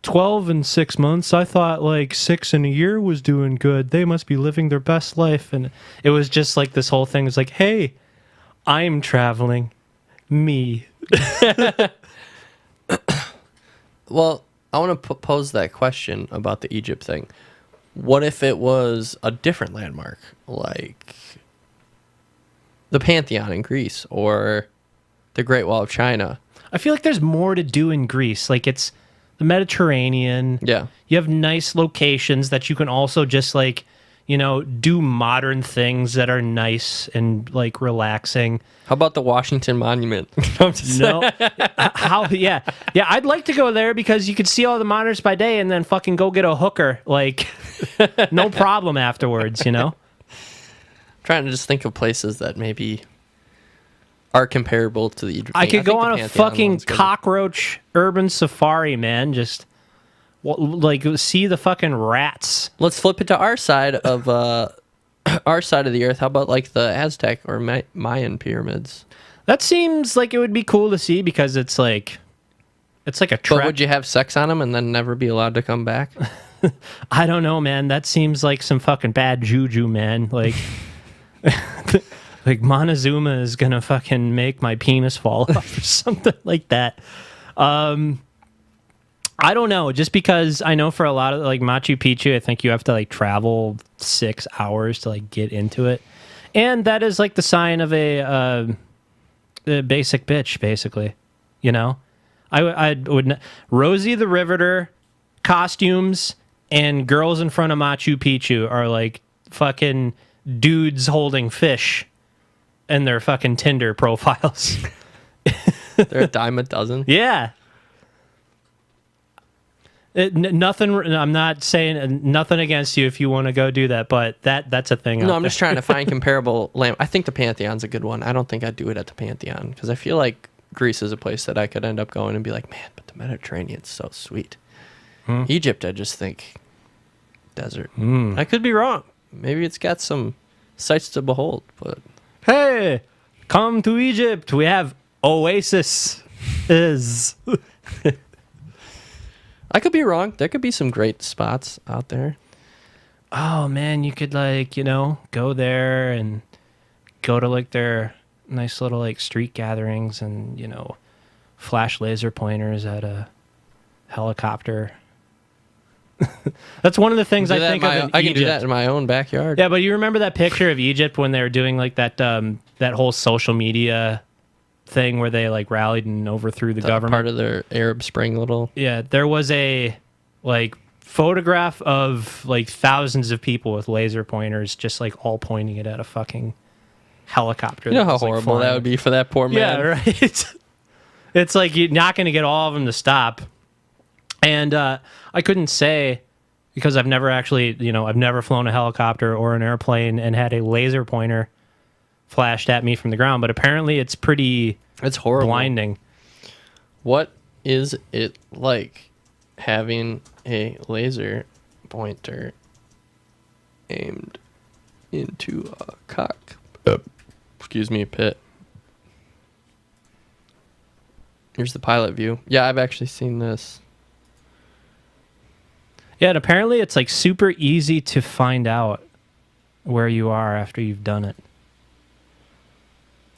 12 in 6 months. I thought like 6 in a year was doing good. They must be living their best life. And it was just like this whole thing. It's like, hey, I'm traveling. Me. Well, I want to pose that question about the Egypt thing. What if it was a different landmark, like the Pantheon in Greece or the Great Wall of China? I feel like there's more to do in Greece. Like it's the Mediterranean. Yeah. You have nice locations that you can also just like, do modern things that are nice and like relaxing. How about the Washington Monument? No. Yeah, I'd like to go there because you could see all the monitors by day and then fucking go get a hooker. Like, no problem afterwards, Trying to just think of places that maybe are comparable to the Egypt. I could go on a fucking one's good. cockroach urban safari, man. Just like see the fucking rats. Let's flip it to our side of the earth. How about like the Aztec or Mayan pyramids? That seems like it would be cool to see because it's like a trek. But would you have sex on them and then never be allowed to come back? I don't know, man. That seems like some fucking bad juju, man. Like, like Montezuma is gonna fucking make my penis fall off or something like that. I don't know. Just because I know for a lot of like Machu Picchu, I think you have to like travel 6 hours to like get into it, and that is like the sign of a basic bitch, basically. I would Rosie the Riveter costumes and girls in front of Machu Picchu are like fucking dudes holding fish in their fucking Tinder profiles. They're a dime a dozen. Yeah. Nothing. I'm not saying nothing against you if you want to go do that, but that's a thing. No, I'm just trying to find comparable land. I think the Pantheon's a good one. I don't think I'd do it at the Pantheon because I feel like Greece is a place that I could end up going and be like, man, but the Mediterranean's so sweet. Egypt, I just think desert. I could be wrong. Maybe it's got some sights to behold, but hey, come to Egypt. We have oasis. I could be wrong. There could be some great spots out there. Oh man, you could like, go there and go to like their nice little like street gatherings and, flash laser pointers at a helicopter. That's one of the things I think of in Egypt. I can do that in my own backyard. Yeah, but you remember that picture of Egypt when they were doing like that whole social media thing where they like rallied and overthrew the government? Part of their Arab Spring little... Yeah, there was a like photograph of like thousands of people with laser pointers just like all pointing it at a fucking helicopter. You know how horrible that would be for that poor man? Yeah, right. It's like you're not going to get all of them to stop. And I couldn't say because I've never actually, I've never flown a helicopter or an airplane and had a laser pointer flashed at me from the ground, but apparently it's pretty It's horrible. blinding. What is it like having a laser pointer aimed into a cock? Excuse me, pit. Here's the pilot view. Yeah, I've actually seen this. Yeah, and apparently it's like super easy to find out where you are after you've done it.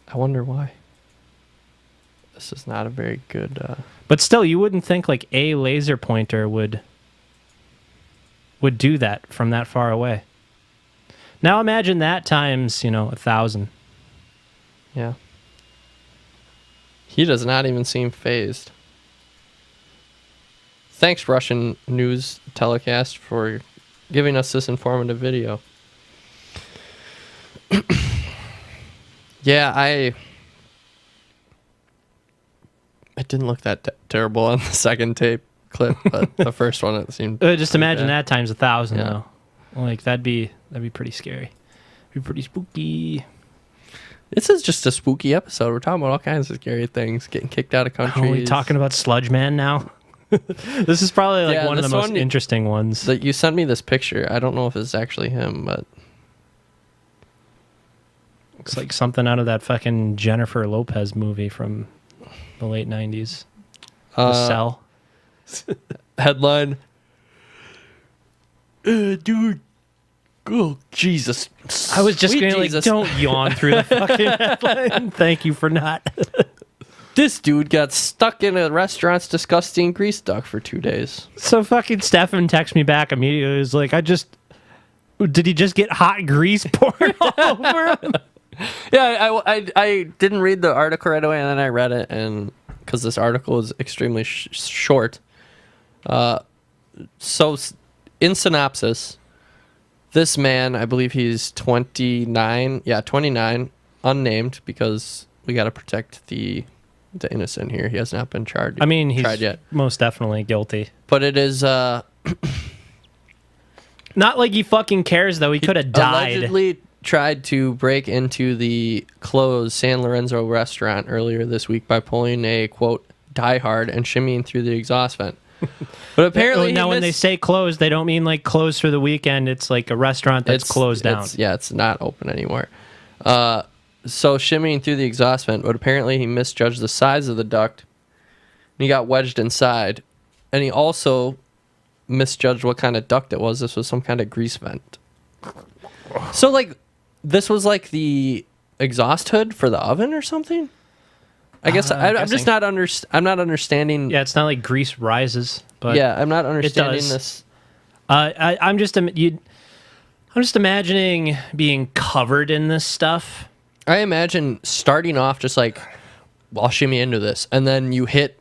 I wonder why. This is not a very good... But still, you wouldn't think like a laser pointer would do that from that far away. Now imagine that times, 1,000. Yeah. He does not even seem phased. Thanks, Russian news telecast, for giving us this informative video. Yeah, it didn't look that terrible on the second tape clip, but the first one it seemed. Just imagine bad. that times 1,000, Yeah. though. Like that'd be pretty scary. Be pretty spooky. This is just a spooky episode. We're talking about all kinds of scary things, getting kicked out of countries. Are we talking about Sludge Man now? This is probably like Yeah, one of the this most one- interesting ones. You sent me this picture. I don't know if it's actually him, but Looks like something out of that fucking Jennifer Lopez movie from the late 90s. The Cell. headline. Dude. Oh, Jesus. I was just Sweet going to Jesus. don't yawn through the fucking headline. Thank you for not. This dude got stuck in a restaurant's disgusting grease duck for 2 days. So fucking Stefan texted me back immediately. He was like, did he just get hot grease poured all over him? Yeah, I didn't read the article right away, and then I read it, and because this article is extremely short. So, in synopsis, this man, I believe he's 29. Yeah, 29, unnamed, because we got to protect the innocent here. He has not been charged. I mean, he's tried yet, most definitely guilty. but it is Not like he fucking cares, though. He could have died. allegedly tried to break into the closed San Lorenzo restaurant earlier this week by pulling a, quote, die hard and shimmying through the exhaust vent. But apparently now, when they say closed, they don't mean like closed for the weekend. It's like a restaurant that's closed down. It's not open anymore. So shimmying through the exhaust vent, but apparently he misjudged the size of the duct. And he got wedged inside. And he also misjudged what kind of duct it was. This was some kind of grease vent. So, like, this was like the exhaust hood for the oven or something? I guess I'm just not I'm not understanding. Yeah, it's not like grease rises, but Yeah, I'm not understanding does. this. I'm just imagining being covered in this stuff. I imagine starting off just like, I'll shimmy into this, and then you hit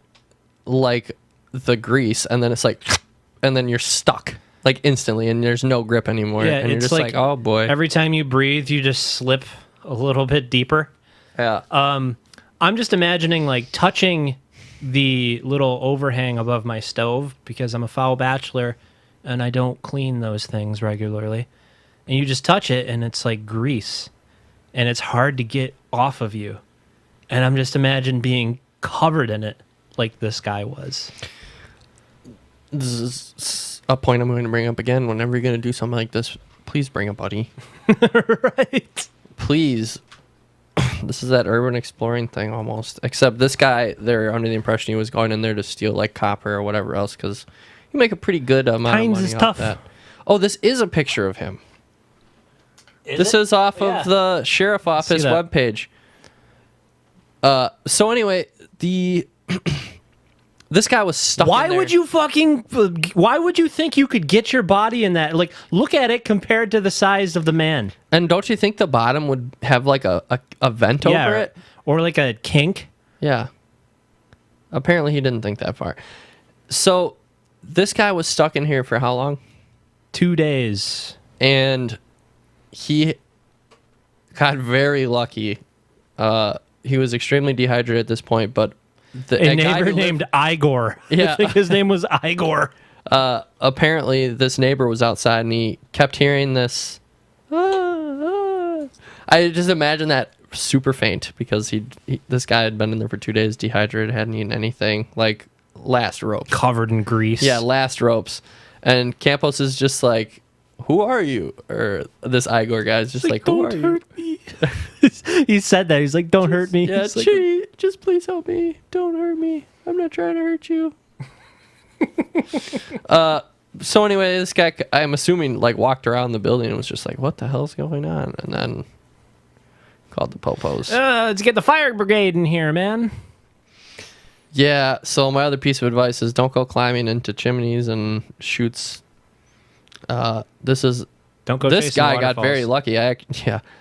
like the grease, and then it's like, and then you're stuck like instantly, and there's no grip anymore. Yeah, and you're it's just like, oh boy. Every time you breathe, you just slip a little bit deeper. Yeah. I'm just imagining like touching the little overhang above my stove because I'm a foul bachelor and I don't clean those things regularly. And you just touch it and it's like grease and it's hard to get off of you. And I'm just imagining being covered in it like this guy was. This is a point I'm going to bring up again. Whenever you're going to do something like this, please bring a buddy. Right. Please. This is that urban exploring thing almost. Except this guy, they're under the impression he was going in there to steal like copper or whatever else, because you make a pretty good amount Pines of money is off tough. that. Oh, this is a picture of him. This is off of the sheriff office See that. webpage. So anyway, this guy was stuck Why in there. why would you think you could get your body in that? Like, look at it compared to the size of the man. And don't you think the bottom would have like a vent over it? Or like a kink. Yeah. Apparently he didn't think that far. So this guy was stuck in here for how long? 2 days. And he got very lucky. He was extremely dehydrated at this point, but A neighbor named Igor. Yeah. I think his name was Igor. Apparently, this neighbor was outside and he kept hearing this. I just imagine that super faint because this guy had been in there for 2 days, dehydrated, hadn't eaten anything, like last ropes. Covered in grease. Yeah, last ropes. And Campos is just like, who are you? Or this Igor guy is just like, who are you? Don't hurt me. He said that. He's like, don't hurt me. Yeah, just please help me. Don't hurt me. I'm not trying to hurt you. So anyway, this guy, I'm assuming, like, walked around the building and was just like, what the hell's going on? And then called the popos. Let's get the fire brigade in here, man. Yeah, so my other piece of advice is don't go climbing into chimneys and chutes. Don't go. This guy got waterfalls. very lucky.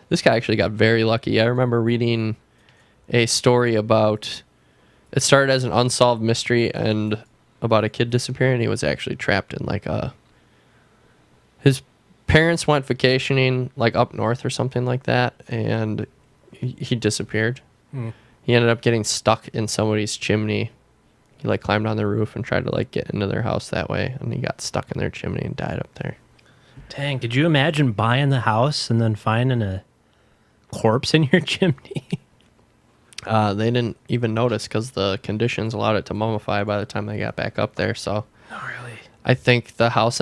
This guy actually got very lucky. I remember reading a story about, it started as an unsolved mystery and about a kid disappearing. He was actually trapped in like his parents went vacationing like up north or something like that, and he disappeared. He ended up getting stuck in somebody's chimney. He like climbed on the roof and tried to like get into their house that way, and he got stuck in their chimney and died up there. Dang, could you imagine buying the house and then finding a corpse in your chimney? They didn't even notice because the conditions allowed it to mummify by the time they got back up there. So, Oh, really? I think the house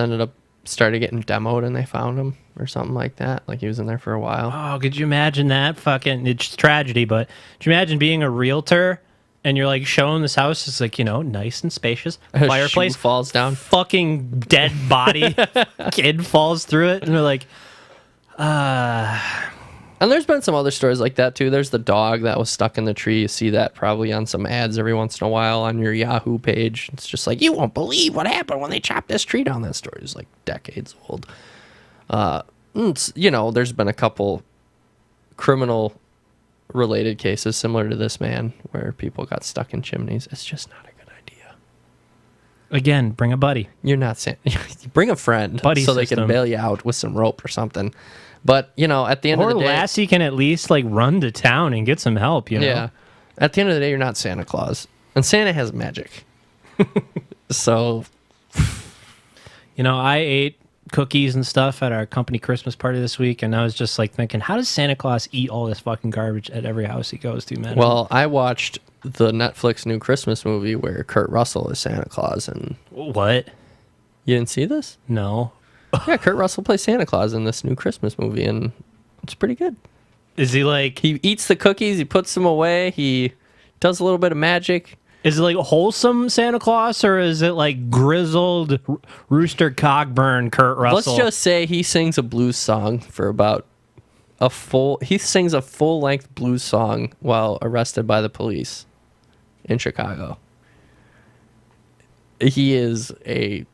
started getting demoed and they found him or something like that. Like he was in there for a while. Oh, could you imagine that? Fucking, it's tragedy, but could you imagine being a realtor and you're like showing this house? It's like, nice and spacious. A Fireplace shoe falls down. Fucking dead body. Kid falls through it. And they're like, And there's been some other stories like that too. There's the dog that was stuck in the tree. You see that probably on some ads every once in a while on your Yahoo page. It's just like, you won't believe what happened when they chopped this tree down. That story is like decades old. There's been a couple criminal related cases similar to this man where people got stuck in chimneys. It's just not a good idea. again, bring a buddy. You're not saying bring a friend Buddy so they system. can bail you out with some rope or something. But, at the end Or of the day... Lassie can at least, run to town and get some help, Yeah. At the end of the day, you're not Santa Claus. And Santa has magic. So... I ate cookies and stuff at our company Christmas party this week, and I was just, thinking, how does Santa Claus eat all this fucking garbage at every house he goes to, man? Well, I watched the Netflix new Christmas movie where Kurt Russell is Santa Claus, and... What? You didn't see this? No. Yeah, Kurt Russell plays Santa Claus in this new Christmas movie, and it's pretty good. Is he, He eats the cookies, he puts them away, he does a little bit of magic. Is it wholesome Santa Claus, or is it grizzled Rooster Cogburn Kurt Russell? Let's just say he sings a blues song for about he sings a full-length blues song while arrested by the police in Chicago. He is a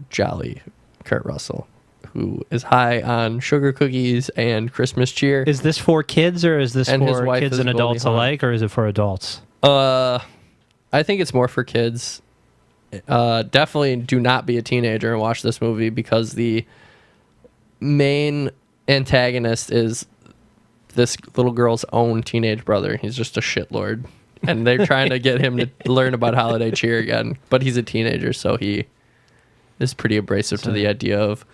jolly Kurt Russell who is high on sugar cookies and Christmas cheer. Is this for kids, or is this And his for wife kids is and adults Goldie Hawn. alike, or is it for adults? I think it's more for kids. Definitely do not be a teenager and watch this movie because the main antagonist is this little girl's own teenage brother. He's just a shitlord. And they're trying to get him to learn about holiday cheer again. But he's a teenager, so he is pretty abrasive to the idea of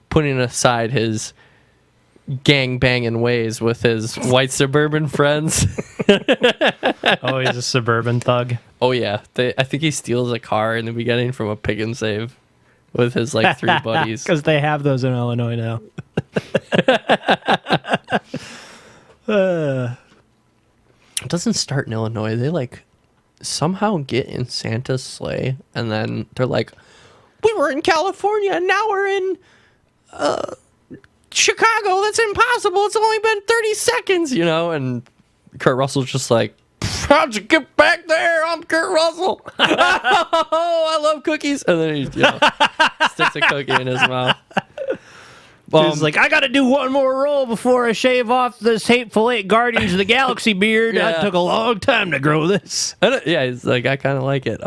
putting aside his gang-banging ways with his white suburban friends. Oh, he's a suburban thug. Oh, yeah. I think he steals a car in the beginning from a Pick and Save with his, 3 buddies. Because they have those in Illinois now. It doesn't start in Illinois. They, somehow get in Santa's sleigh, and then they're like, we were in California, and now we're in Chicago. That's impossible. It's only been 30 seconds, and Kurt Russell's just like, how'd you get back there? I'm Kurt Russell. Oh, I love cookies. And then he sticks a cookie in his mouth. He's like, I got to do one more roll before I shave off this Hateful Eight Guardians of the Galaxy beard. Yeah. That took a long time to grow this. Yeah, he's like, I kind of like it.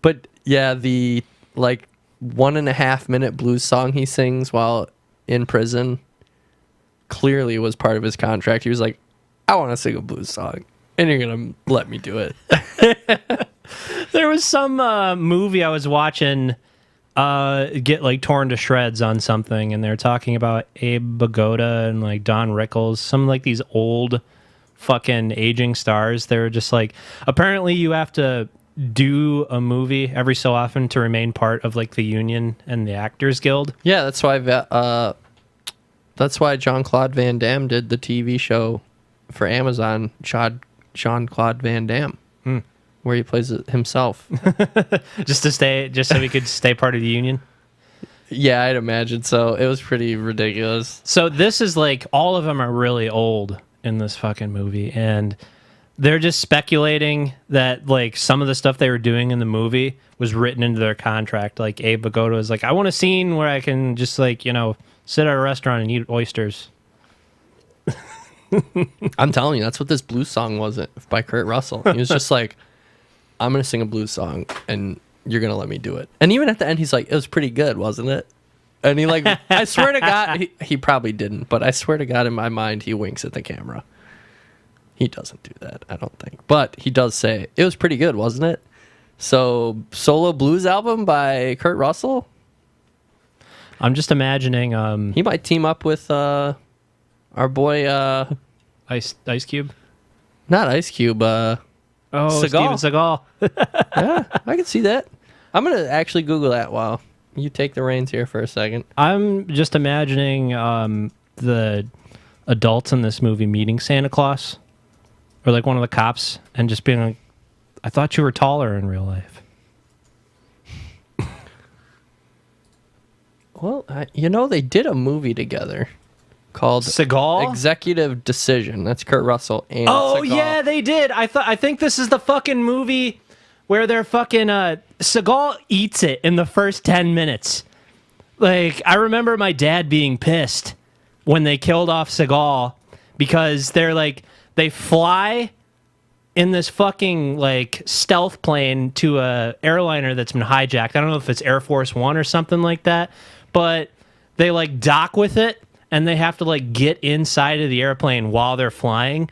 But yeah, the 1.5 minute blues song he sings while in prison clearly was part of his contract. He was like, I want to sing a blues song, and you're going to let me do it. There was some movie I was watching get like torn to shreds on something, and they're talking about Abe Vigoda and like Don Rickles, some like these old fucking aging stars. They were just like, apparently you have to do a movie every so often to remain part of like the union and the Actors Guild. Yeah, that's why Jean-Claude Van Damme did the TV show for Amazon, Jean-Claude Van Damme, where he plays it himself. just so he could stay part of the union. Yeah, I'd imagine so. It was pretty ridiculous. So this is like, all of them are really old in this fucking movie, and they're just speculating that like some of the stuff they were doing in the movie was written into their contract. Like Abe Vigoda was like, I want a scene where I can just like, you know, sit at a restaurant and eat oysters. I'm telling you, that's what this blues song was by Kurt Russell. He was just like, I'm going to sing a blues song and you're going to let me do it. And even at the end, he's like, it was pretty good, wasn't it? And he like, I swear to God, he probably didn't, but I swear to God in my mind, he winks at the camera. He doesn't do that, I don't think. But he does say, it was pretty good, wasn't it? So, solo blues album by Kurt Russell? I'm just imagining... he might team up with our boy... Ice Cube? Not Ice Cube, Oh, Seagal. Steven Seagal. Yeah, I can see that. I'm going to actually Google that while you take the reins here for a second. I'm just imagining the adults in this movie meeting Santa Claus, or like one of the cops, and just being like, I thought you were taller in real life. Well, they did a movie together called Seagal? Executive Decision. That's Kurt Russell and Oh, Seagal. yeah, they did. I think this is the fucking movie where they're fucking... Seagal eats it in the first 10 minutes. Like, I remember my dad being pissed when they killed off Seagal because they're like... They fly in this fucking like stealth plane to a airliner that's been hijacked. I don't know if it's Air Force One or something like that, but they like dock with it and they have to like get inside of the airplane while they're flying.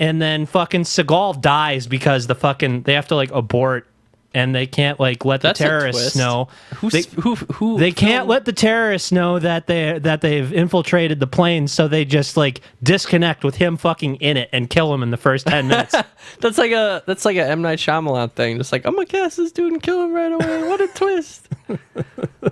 And then fucking Seagal dies because they have to like abort, and they can't like let the terrorists know. They can't let the terrorists know that they've infiltrated the plane, so they just like disconnect with him fucking in it and kill him in the first 10 minutes. That's like a M. Night Shyamalan thing. Just like, I'm gonna cast this dude and kill him right away. What a twist!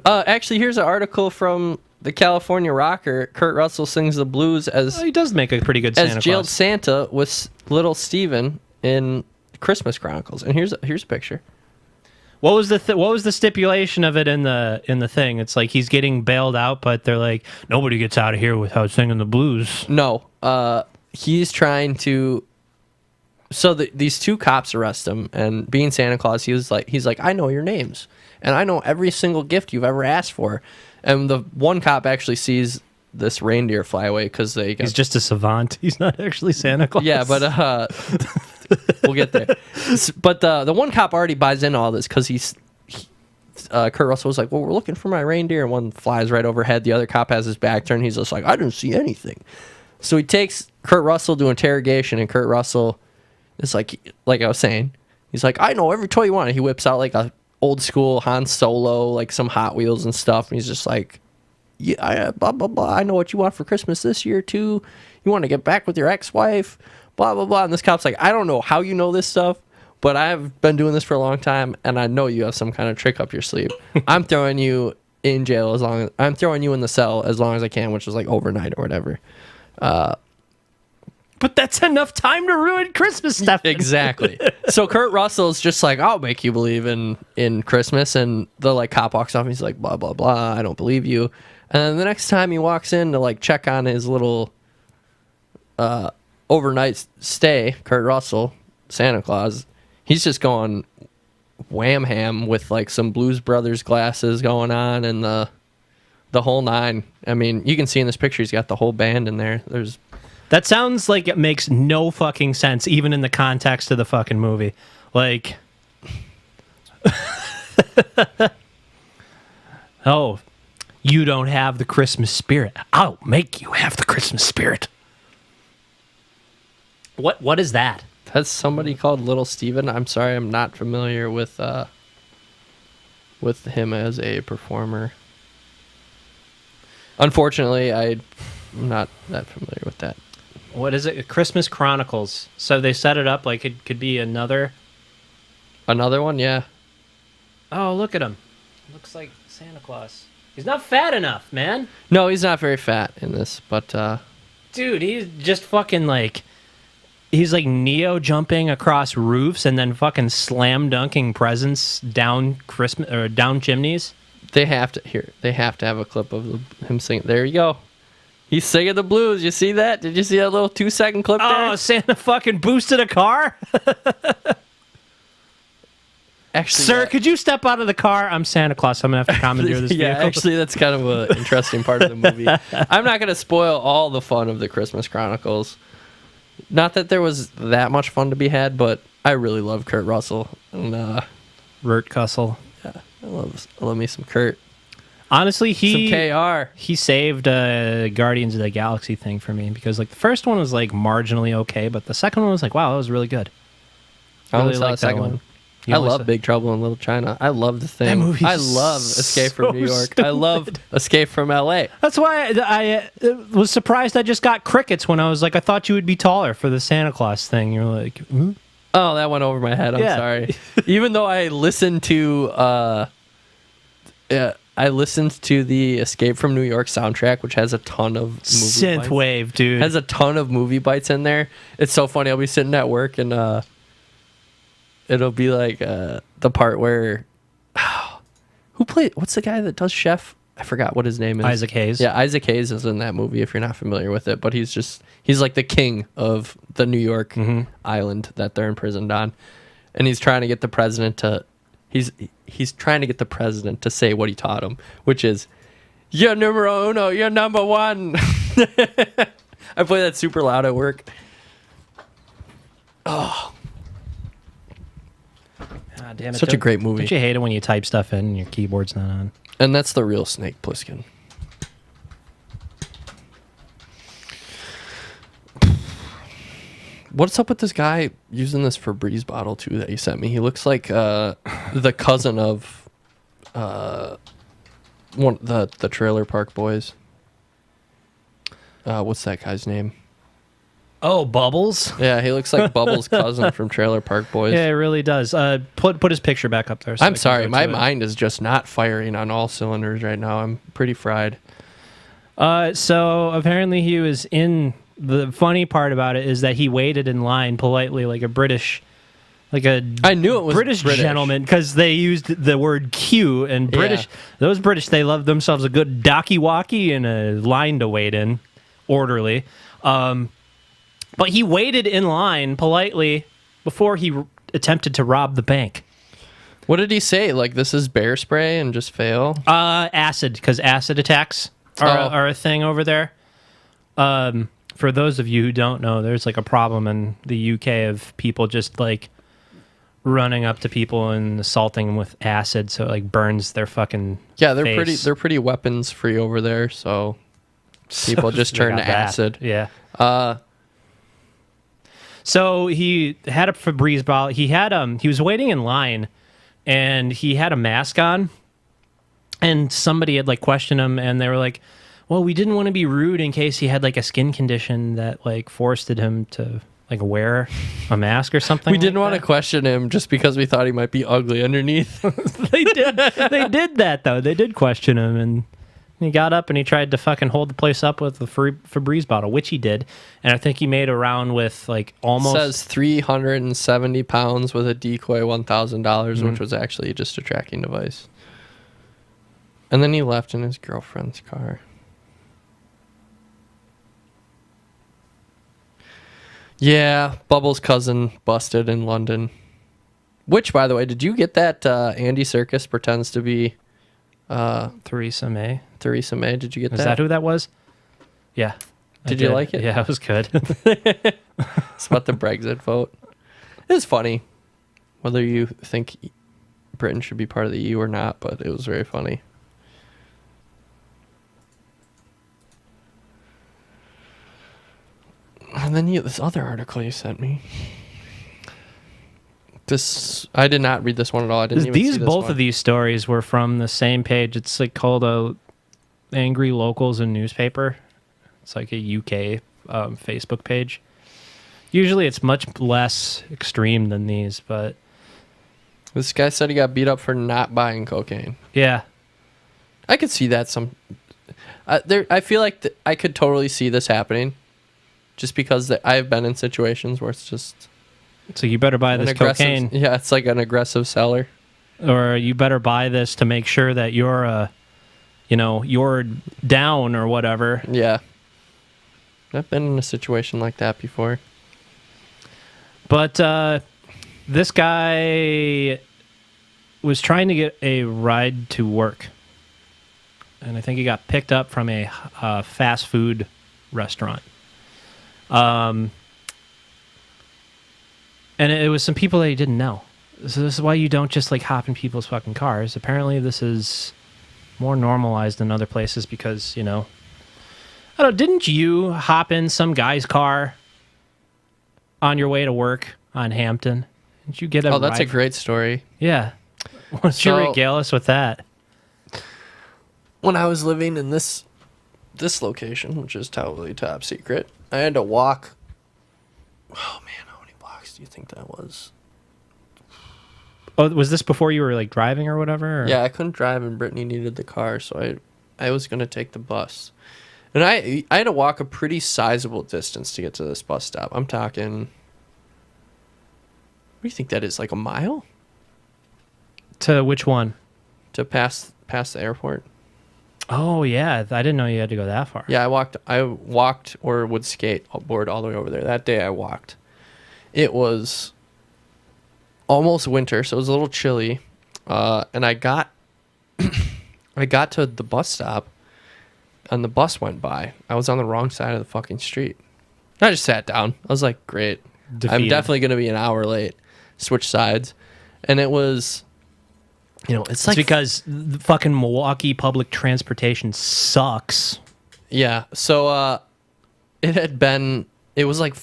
Actually, here's an article from the California Rocker. Kurt Russell sings the blues as He does make a pretty good Santa as jailed Claus. Santa with Little Steven in Christmas Chronicles. And here's a picture. What was the stipulation of it in the thing? It's like he's getting bailed out, but they're like, nobody gets out of here without singing the blues. No, he's trying to. So these two cops arrest him, and being Santa Claus, he's like, I know your names, and I know every single gift you've ever asked for. And the one cop actually sees this reindeer fly away because He's just a savant. He's not actually Santa Claus. Yeah, but we'll get there. But the one cop already buys into all this because Kurt Russell was like, well, we're looking for my reindeer, and one flies right overhead. The other cop has his back turned. He's just like, I didn't see anything. So he takes Kurt Russell to interrogation, and Kurt Russell is like I was saying, he's like, I know every toy you want. And he whips out like a old school Han Solo, like some Hot Wheels and stuff. And he's just like, yeah, blah, blah, blah. I know what you want for Christmas this year, too. You want to get back with your ex-wife, blah, blah, blah. And this cop's like, I don't know how you know this stuff, but I've been doing this for a long time, and I know you have some kind of trick up your sleeve. I'm throwing you in jail I'm throwing you in the cell as long as I can, which is like overnight or whatever. But that's enough time to ruin Christmas stuff. Exactly. So Kurt Russell's just like, I'll make you believe in Christmas, and the like cop walks off and he's like, blah, blah, blah, I don't believe you. And then the next time he walks in to like check on his little overnight stay, Kurt Russell, Santa Claus, he's just going wham ham with like some Blues Brothers glasses going on and the whole nine. I mean, you can see in this picture he's got the whole band in there. That sounds like it makes no fucking sense, even in the context of the fucking movie. Like, oh, you don't have the Christmas spirit. I'll make you have the Christmas spirit. What is that? That's somebody called Little Steven. I'm sorry, I'm not familiar with with him as a performer. Unfortunately, I'm not that familiar with that. What is it? Christmas Chronicles. So they set it up like it could be another. Another one, yeah. Oh, look at him. Looks like Santa Claus. He's not fat enough, man. No, he's not very fat in this, but Dude, he's just fucking like. He's like Neo jumping across roofs and then fucking slam dunking presents down Christmas or down chimneys. they have to have a clip of him singing. There you go. He's singing the blues. You see that? Did you see that little 2-second clip there? Oh, Santa fucking boosted a car? Actually, Sir, could you step out of the car? I'm Santa Claus. I'm going to have to commandeer this yeah, vehicle. actually, that's kind of an interesting part of the movie. I'm not going to spoil all the fun of the Christmas Chronicles. Not that there was that much fun to be had, but I really love Kurt Russell. And, Rurt Cussel. yeah, I love me some Kurt. Honestly, Some KR. he saved Guardians of the Galaxy thing for me because like the first one was like marginally okay, but the second one was like, wow, that was really good. I only Really saw the liked that second one. one. You I only love saw- Big Trouble in Little China. I love The Thing. That movie's I love Escape from so New York. I love Escape from LA. That's why I was surprised I just got crickets when I was like, I thought you would be taller for the Santa Claus thing. You're like, hmm? Oh, that went over my head. I'm Yeah. sorry. Even though I listened to the Escape from New York soundtrack, which has a ton of movie bites. Synthwave, dude. Has a ton of movie bites in there. It's so funny. I'll be sitting at work and it'll be like the part where what's the guy that does Chef? I forgot what his name is. Isaac Hayes. Yeah, Isaac Hayes is in that movie if you're not familiar with it, but he's like the king of the New York island that they're imprisoned on. And he's trying to get the president to say what he taught him, which is "You're numero uno, you're number one." I play that super loud at work. God damn it. Such a great movie. Don't you hate it when you type stuff in and your keyboard's not on? And that's the real Snake Plissken. What's up with this guy using this Febreze bottle too that you sent me? He looks like the cousin of one the Trailer Park Boys. What's that guy's name? Oh, Bubbles? Yeah, he looks like Bubbles' cousin from Trailer Park Boys. Yeah, it really does. Put his picture back up there. So I'm I can sorry, go my to it. mind is just not firing on all cylinders right now. I'm pretty fried. So apparently he was in. The funny part about it is that he waited in line politely, like a British, I knew it was British gentleman, because they used the word queue, and British. Yeah. Those British, they love themselves a good docky walkie and a line to wait in, orderly. But he waited in line politely before he attempted to rob the bank. What did he say? Like, this is bear spray and just fail? Acid, because acid attacks are a thing over there. For those of you who don't know, there's like a problem in the UK of people just like running up to people and assaulting them with acid, so it like burns their fucking Yeah, face. they're pretty weapons free over there, so people just They turn got to that. acid. Yeah. So he had a Febreze bottle. He was waiting in line, and he had a mask on, and somebody had like questioned him, and they were like, well, we didn't want to be rude in case he had like a skin condition that like forced him to like wear a mask or something. We didn't like want to question him just because we thought he might be ugly underneath. They did. They did that though. They did question him, and he got up and he tried to fucking hold the place up with the Febreze bottle, which he did. And I think he made a round with like almost. Says 370 pounds with a decoy $1,000, which was actually just a tracking device. And then he left in his girlfriend's car. Yeah, Bubbles' cousin busted in London. Which, by the way, did you get that Andy Serkis pretends to be Theresa May. Theresa May? Did you get Is that who that was? Yeah. I Did you like it? Yeah, it was good. It's about the Brexit vote. It was funny, whether you think Britain should be part of the EU or not, but it was very funny. And then this other article you sent me. I did not read this one at all. I didn't even see this both one. of these stories were from the same page. It's like called a Angry Locals and Newspaper. It's like a UK Facebook page. Usually it's much less extreme than these, but This guy said he got beat up for not buying cocaine. yeah. I could see that I feel like I could totally see this happening, just because I've been in situations where it's just So you better buy this cocaine, Yeah, it's like an aggressive seller. or you better buy this to make sure that you're you're down or whatever. Yeah, I've been in a situation like that before. But this guy was trying to get a ride to work. And I think he got picked up from a fast food restaurant. And it was some people that he didn't know. So this is why you don't just like hop in people's fucking cars. Apparently this is more normalized than other places because, I don't know, didn't you hop in some guy's car on your way to work on Hampton? Didn't you get a that's a ride? great story. Yeah. Why don't you regale us with that? When I was living in this location, which is totally top secret, I had to walk. Oh man, how many blocks do you think that was? Oh, was this before you were like driving or whatever? Or? Yeah, I couldn't drive, and Brittany needed the car, so I was gonna take the bus, and I had to walk a pretty sizable distance to get to this bus stop. I'm talking. What do you think that is? Like a mile? To which one? To pass the airport. Oh yeah, I didn't know you had to go that far. Yeah, I walked or would skateboard all the way over there. That day I walked. It was almost winter, so it was a little chilly. And I got to the bus stop, and the bus went by. I was on the wrong side of the fucking street. I just sat down. I was like, great. Defeated. I'm definitely going to be an hour late. Switch sides. And it was, it's like... It's because the fucking Milwaukee public transportation sucks. Yeah, so it was like,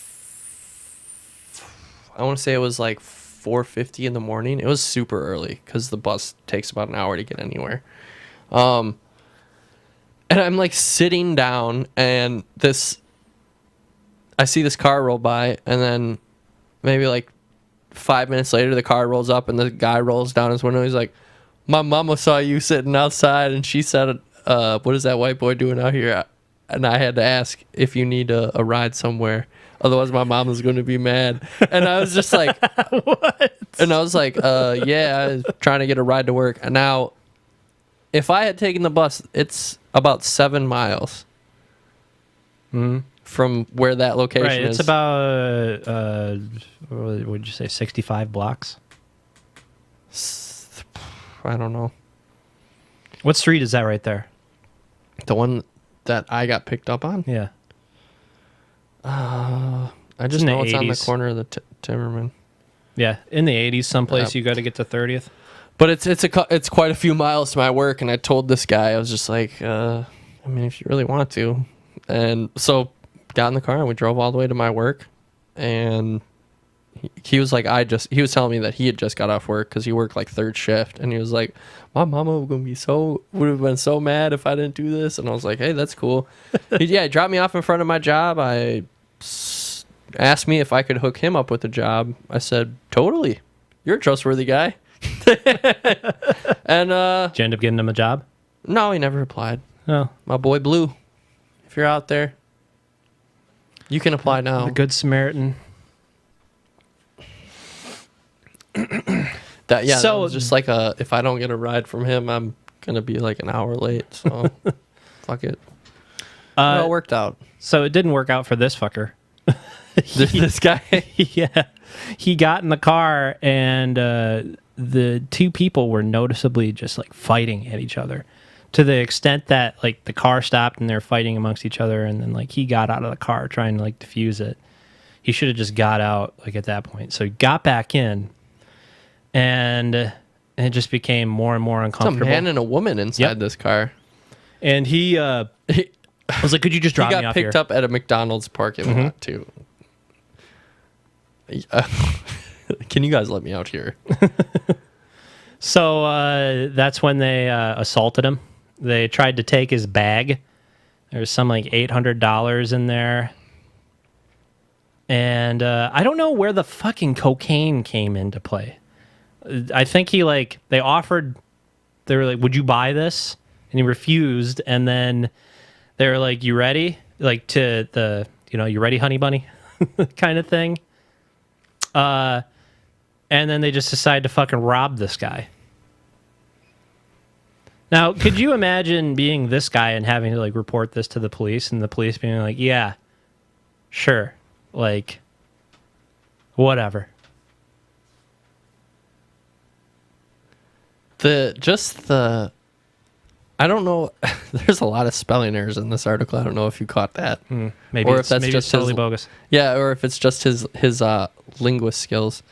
I want to say it was like 4:50 in the morning. It was super early because the bus takes about an hour to get anywhere. And I'm like sitting down, and I see this car roll by, and then maybe like 5 minutes later, the car rolls up, and the guy rolls down his window. He's like, "My mama saw you sitting outside, and she said, what is that white boy doing out here?" And I had to ask if you need a ride somewhere. Otherwise, my mom was going to be mad. And I was just like, What? And I was like, yeah, I was trying to get a ride to work. And now, if I had taken the bus, it's about 7 miles from where that location Right, is. it's about, what would you say, 65 blocks? I don't know. What street is that right there? The one that I got picked up on? Yeah. I just in the know it's on the 80s. corner of the Timmerman. Yeah, in the 80s, someplace you got to get to 30th. But it's quite a few miles to my work, and I told this guy, I was just like, I mean, if you really want to. And so got in the car, and we drove all the way to my work, and he was like, he was telling me that he had just got off work because he worked like third shift, and he was like, my mama would have been so mad if I didn't do this. And I was like, hey, that's cool. He dropped me off in front of my job. Asked me if I could hook him up with a job. I said, totally. You're a trustworthy guy. And Did you end up getting him a job? no, he never applied. Oh, My boy Blue, if you're out there, you can apply now. the Good Samaritan. That So- was just like if I don't get a ride from him, I'm gonna be like an hour late. So fuck it. It all worked out. So it didn't work out for this fucker. This guy. Yeah. He got in the car, and the two people were noticeably just like fighting at each other, to the extent that like the car stopped and they're fighting amongst each other, and then like he got out of the car trying to like defuse it. He should have just got out like at that point. So he got back in, and it just became more and more It's a uncomfortable. man and a woman inside this car. And he I was like, could you just drop He me got off picked here? up at a McDonald's parking lot too. Can you guys let me out here? So that's when they assaulted him. They tried to take his bag. There was some like $800 in there. And I don't know where the fucking cocaine came into play. I think they were like, would you buy this? And he refused. And then they were like, you ready? Like to you ready, honey bunny? kind of thing. And then they just decided to fucking rob this guy. Now, could you imagine being this guy and having to like report this to the police and the police being like, yeah, sure. Like, whatever. I don't know. There's a lot of spelling errors in this article. I don't know if you caught that. Maybe or it's, if that's maybe just it's totally his, bogus. Yeah, or if it's just his linguist skills.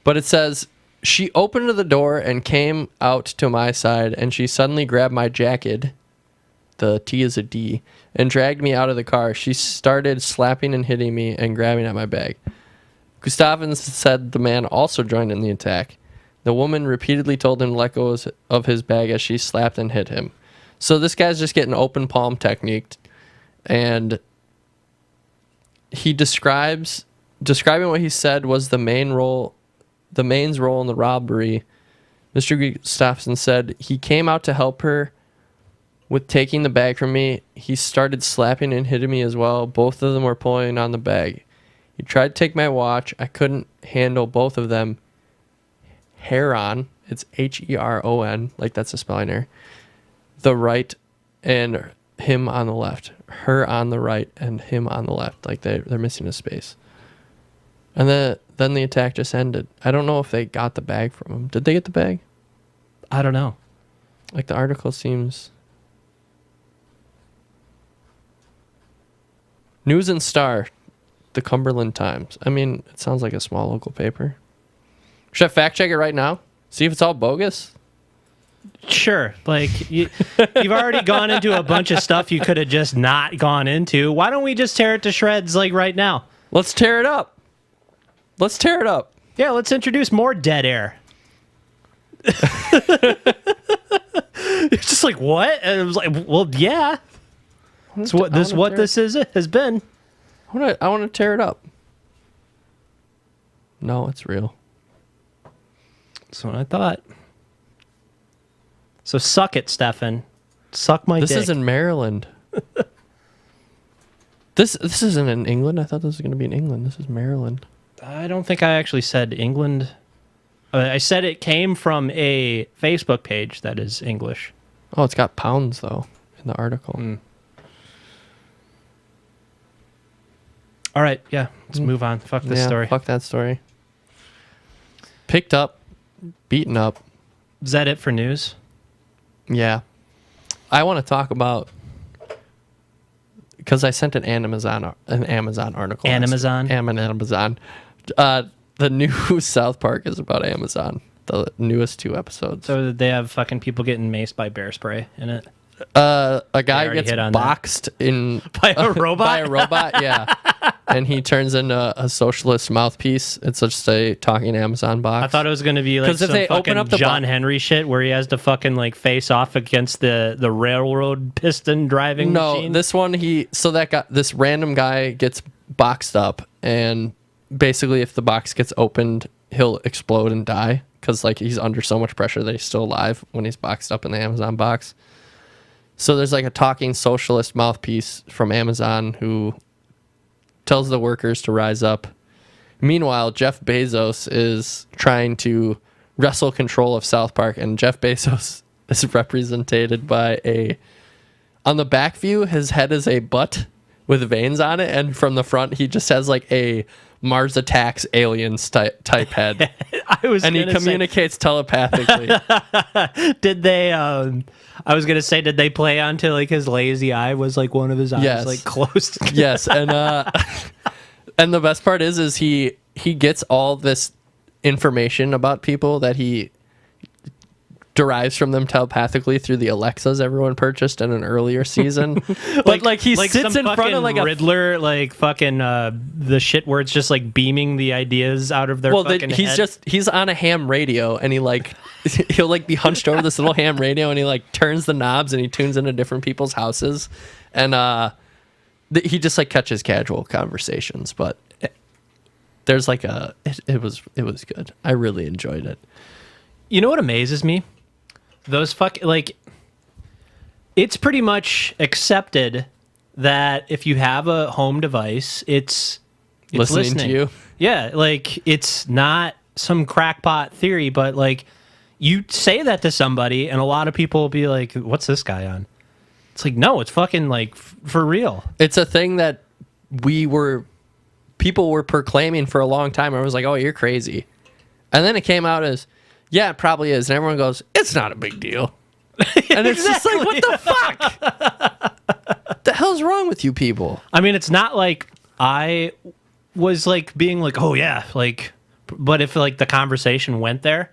But it says, she opened the door and came out to my side, and she suddenly grabbed my jacket, the T is a D, and dragged me out of the car. She started slapping and hitting me and grabbing at my bag. Gustavin said the man also joined in the attack. The woman repeatedly told him to let go of his bag as she slapped and hit him. So this guy's just getting open palm technique, and he describing what he said was the main's role in the robbery. Mr. Gustafson said he came out to help her with taking the bag from me. He started slapping and hitting me as well. Both of them were pulling on the bag. He tried to take my watch. I couldn't handle both of them. Heron, it's Heron, like that's a spelling error. The right and him on the left. Her on the right and him on the left. Like they're missing a space. And then the attack just ended. I don't know if they got the bag from him. Did they get the bag? I don't know. Like the article seems... News and Star, the Cumberland Times. I mean, it sounds like a small local paper. Should I fact check it right now? See if it's all bogus? Sure. Like, you've already gone into a bunch of stuff you could have just not gone into. Why don't we just tear it to shreds, like, right now? Let's tear it up. Yeah, let's introduce more dead air. It's just like, what? And it was like, well, yeah. It's what this has been. I want to tear it up. No, it's real. That's what I thought. So suck it, Stefan. Suck my dick. This is in Maryland. This isn't in England. I thought this was going to be in England. This is Maryland. I don't think I actually said England. I said it came from a Facebook page that is English. Oh, it's got pounds, though, in the article. All right, yeah, let's move on. Fuck this story. Fuck that story. Picked up, beaten up. Is that it for news? Yeah. I want to talk about, because I sent an Amazon article. Amazon. The new South Park is about Amazon. The newest 2 episodes. So did they have fucking people getting maced by bear spray in it? A guy gets boxed in by a robot. Yeah. And he turns into a socialist mouthpiece. It's just a talking Amazon box. I thought it was going to be like some fucking John Henry shit where he has to fucking like face off against the railroad piston driving machine. No, this one this random guy gets boxed up, and basically if the box gets opened, he'll explode and die because like he's under so much pressure that he's still alive when he's boxed up in the Amazon box. So there's like a talking socialist mouthpiece from Amazon who tells the workers to rise up. Meanwhile, Jeff Bezos is trying to wrestle control of South Park, and Jeff Bezos is represented by on the back view, his head is a butt with veins on it, and from the front, he just has like a Mars Attacks aliens type head. And he communicates telepathically. Did they? I was gonna say, did they play on to like his lazy eye was like one of his eyes like closed? Yes, and and the best part is he gets all this information about people that he derives from them telepathically through the Alexas everyone purchased in an earlier season. But like he sits in front of like a Riddler, like fucking the shit where it's just like beaming the ideas out of their fucking head. He's on a ham radio, and he like he'll like be hunched over this little ham radio, and he like turns the knobs and he tunes into different people's houses, and he just like catches casual conversations. But there's like it was good. I really enjoyed it. You know what amazes me? Those it's pretty much accepted that if you have a home device, it's listening to you. Yeah, like it's not some crackpot theory, but like you say that to somebody and a lot of people will be like, what's this guy on? It's like, no, it's fucking like for real. It's a thing that people were proclaiming for a long time. I was like, oh, you're crazy. And then it came out as, yeah, it probably is. And everyone goes, it's not a big deal. And it's just like, what the fuck? The hell's wrong with you people? I mean, it's not like I was like being like, oh yeah, like, but if like the conversation went there,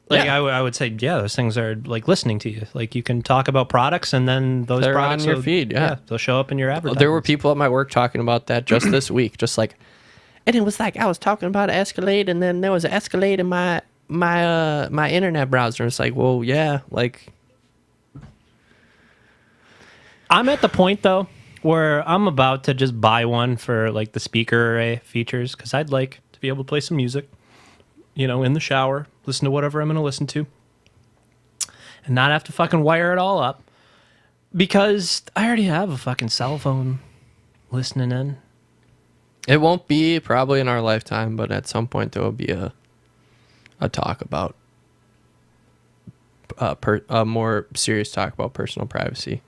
like Yeah. I would say, yeah, those things are like listening to you. Like you can talk about products and then those They're products on your will- feed, yeah. they'll show up in your advertising. There were people at my work talking about that just this week. Just like, and it was like, I was talking about an Escalade, and then there was an Escalade in my internet browser. It's like, well, yeah, like I'm at the point though where I'm about to just buy one for like the speaker array features because I'd like to be able to play some music, you know, in the shower, listen to whatever I'm going to listen to, and not have to fucking wire it all up because I already have a fucking cell phone listening in. it won't be probably in our lifetime, but at some point there will be a talk about a more serious talk about personal privacy.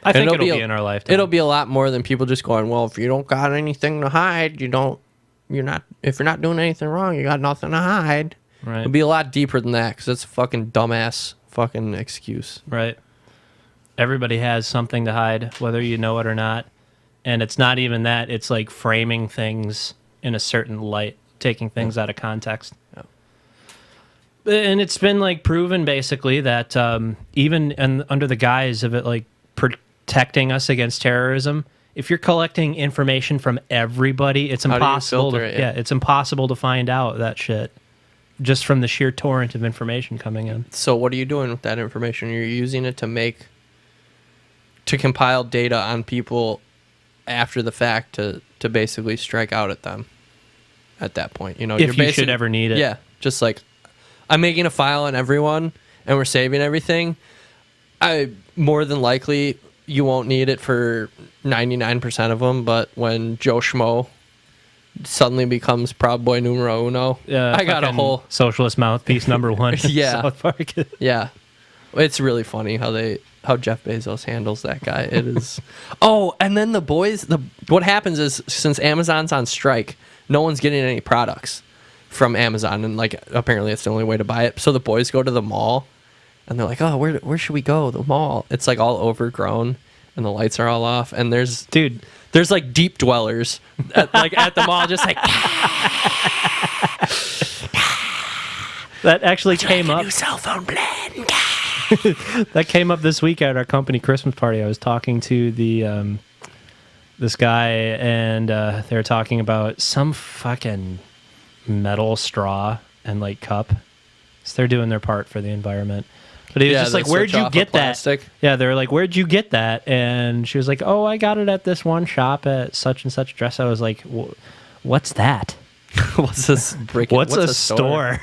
I think And it'll be in our lifetime. It'll be a lot more than people just going, well, if you don't got anything to hide, if you're not doing anything wrong, you got nothing to hide. Right. It'll be a lot deeper than that because it's a fucking dumbass fucking excuse. Right. Everybody has something to hide, whether you know it or not. And it's not even that. It's like framing things in a certain light, taking things out of context. Yeah. And it's been like proven basically that even under the guise of it like protecting us against terrorism, if you're collecting information from everybody, it's How do you impossible. filter it? Yeah. It's impossible to find out that shit just from the sheer torrent of information coming in. So what are you doing with that information? You're using it to compile data on people after the fact to basically strike out at them at that point. You know, If you should ever need it. Yeah, just like I'm making a file on everyone and we're saving everything. More than likely you won't need it for 99% of them, but when Joe Schmo suddenly becomes Proud Boy numero uno, I got a fucking whole socialist mouthpiece number one. Yeah. South Park. Yeah. It's really funny how Jeff Bezos handles that guy. It is. Oh, and then what happens is since Amazon's on strike, no one's getting any products from Amazon, and like apparently it's the only way to buy it. So the boys go to the mall and they're like, "Oh, where should we go? The mall." It's like all overgrown and the lights are all off, and there's like deep dwellers at the mall just like That actually came up. new cell phone plan. That came up this week at our company Christmas party. I was talking to the this guy, and they were talking about some fucking metal straw and like cup. So they're doing their part for the environment. But he was just like, "Where'd you get that?" Yeah, they were like, "Where'd you get that?" And she was like, "Oh, I got it at this one shop at such and such dress." I was like, "What's that? What's this? What's a store?"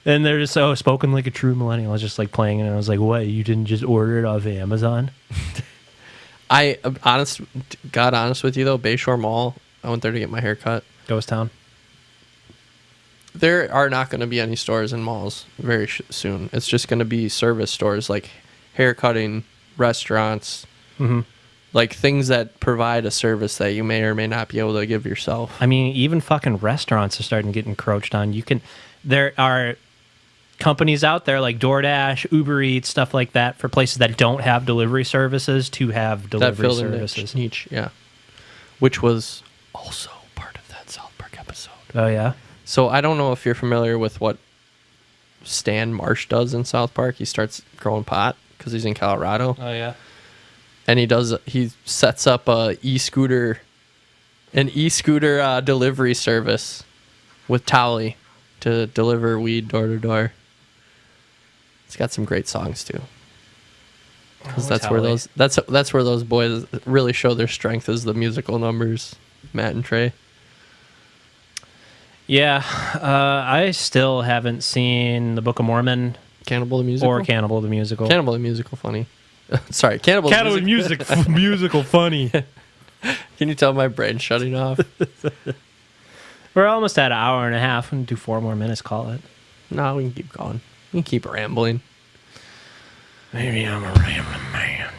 And they're just spoken like a true millennial. I was just like playing it, and I was like, "What? You didn't just order it off Amazon?" Honest with you though, Bayshore Mall. I went there to get my hair cut. Ghost town. There are not going to be any stores in malls very soon. It's just going to be service stores like hair cutting, restaurants, like things that provide a service that you may or may not be able to give yourself. I mean, even fucking restaurants are starting to get encroached on. There are companies out there like DoorDash, Uber Eats, stuff like that for places that don't have delivery services to have delivery that filled services. Niche, yeah. Which was also part of that South Park episode. Oh yeah. So I don't know if you're familiar with what Stan Marsh does in South Park. He starts growing pot because he's in Colorado. Oh yeah. And he sets up an e-scooter delivery service with Towley to deliver weed door to door. It's got some great songs too. Because that's where those boys really show their strength, is the musical numbers, Matt and Trey. Yeah, I still haven't seen the Book of Mormon. Cannibal the Musical? Or Cannibal the Musical. Cannibal the Musical funny. Sorry, Cannibal the Musical funny. Can you tell my brain's shutting off? We're almost at an hour and a half. We can do 4 more minutes, call it. No, we can keep going. We can keep rambling. Maybe I'm a rambling man.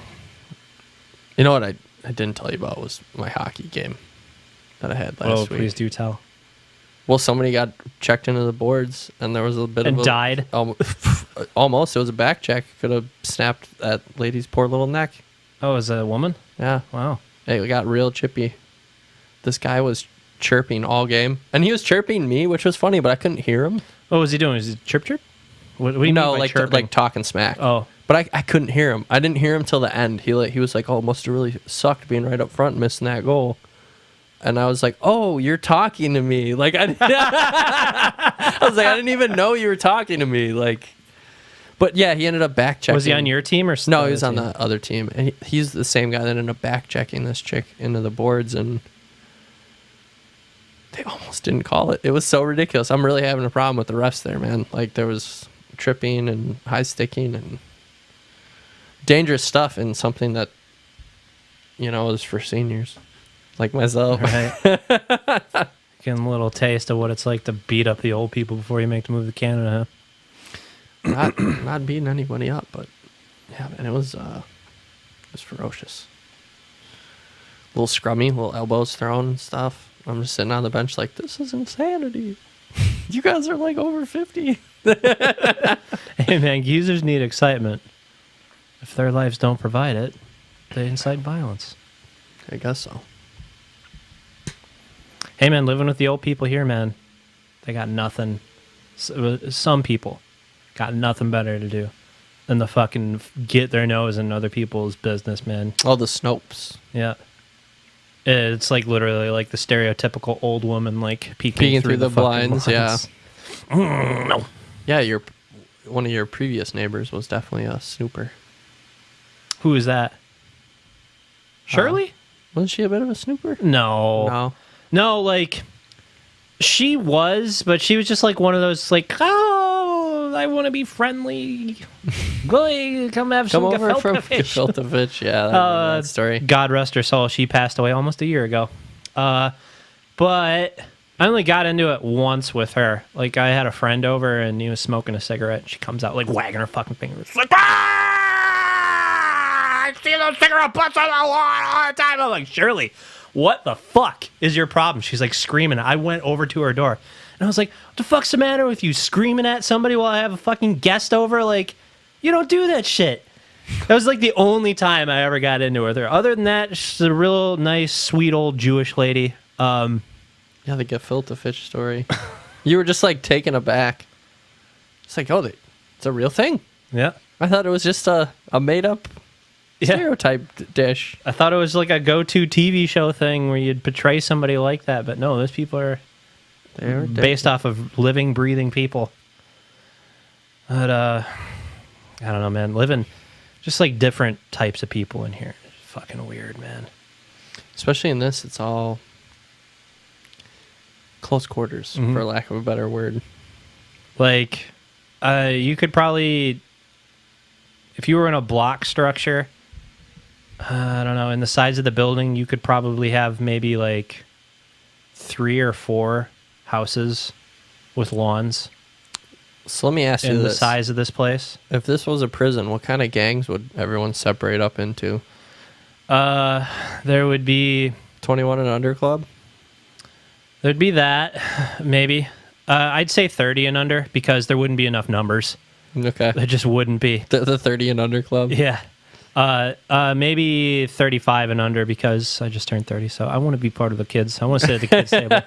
You know what I didn't tell you about was my hockey game that I had last week. Oh, please do tell. Well, somebody got checked into the boards, and there was a bit and of died? Almost. It was a back check. Could have snapped that lady's poor little neck. Oh, is it a woman? Yeah. Wow. It got real chippy. This guy was chirping all game, and he was chirping me, which was funny, but I couldn't hear him. What was he doing? Was he chirp? What do you No, mean by like chirping? like talking smack. Oh. But I couldn't hear him. I didn't hear him till the end. He was like, "Oh, it must have really sucked being right up front and missing that goal." And I was like, "Oh, you're talking to me." Like I was like, I didn't even know you were talking to me. Like, but yeah, he ended up back checking. Was he on your team or no? He was on the other team, and he's the same guy that ended up back checking this chick into the boards, and they almost didn't call it. It was so ridiculous. I'm really having a problem with the refs there, man. Like there was tripping and high sticking and dangerous stuff, and something that is for seniors like myself. Right. Getting a little taste of what it's like to beat up the old people before you make the move to Canada. Huh? Not beating anybody up, but yeah, man, it was ferocious. A little scrummy, little elbows thrown and stuff. I'm just sitting on the bench like, this is insanity. You guys are like over 50. Hey man, geezers need excitement. If their lives don't provide it, they incite violence. I guess so. Hey man, living with the old people here, man, they got nothing. Some people got nothing better to do than to fucking get their nose in other people's business, man. Oh, the Snopes. Yeah. It's like literally like the stereotypical old woman like peeking through the blinds. Yeah. No. Yeah, one of your previous neighbors was definitely a snooper. Who is that? Shirley? Wasn't she a bit of a snooper? No. No, like she was, but she was just like one of those like, oh, I want to be friendly. Go come have some over from fish. gefilte fish. Yeah, that story. God rest her soul. She passed away almost a year ago. But I only got into it once with her. Like I had a friend over and he was smoking a cigarette. She comes out like wagging her fucking fingers. She's like, I see those cigarette butts on the lawn all the time. I'm like, Shirley, what the fuck is your problem? She's like screaming. I went over to her door and I was like, what the fuck's the matter with you? Screaming at somebody while I have a fucking guest over? Like, you don't do that shit. That was like the only time I ever got into her. Other than that, she's a real nice, sweet old Jewish lady. Yeah, the gefilte fish story. You were just like taken aback. It's like, oh, it's a real thing. Yeah. I thought it was just a made-up stereotype dish. I thought it was like a go-to TV show thing where you'd portray somebody like that, but no, those people are based off of living, breathing people. But I don't know, man. Living just like different types of people in here. It's fucking weird, man. Especially in this, it's all close quarters, for lack of a better word. Like, you could probably, if you were in a block structure, I don't know, in the size of the building, you could probably have maybe like 3 or 4 houses with lawns. So let me ask you this. this. The size of this place. If this was a prison, what kind of gangs would everyone separate up into? There would be 21 and under club? There'd be that, maybe. I'd say 30 and under because there wouldn't be enough numbers. Okay. There just wouldn't be. The 30 and under club? Yeah. Maybe 35 and under because I just turned 30, so I want to be part of the kids. I want to sit at the kids' table.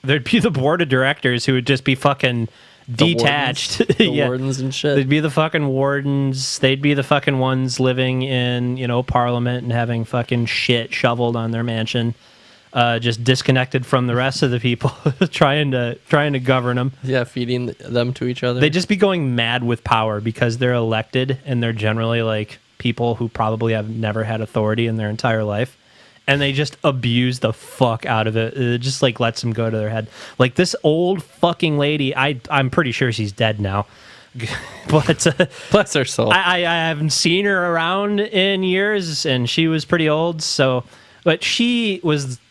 There'd be the board of directors who would just be fucking detached. The wardens and shit. They'd be the fucking wardens. They'd be the fucking ones living in, Parliament and having fucking shit shoveled on their mansion. Just disconnected from the rest of the people trying to govern them. Yeah, feeding them to each other. They'd just be going mad with power because they're elected and they're generally like people who probably have never had authority in their entire life. And they just abuse the fuck out of it. It just like lets them go to their head. Like this old fucking lady, I'm pretty sure she's dead now. But bless her soul. I haven't seen her around in years, and she was pretty old. But she was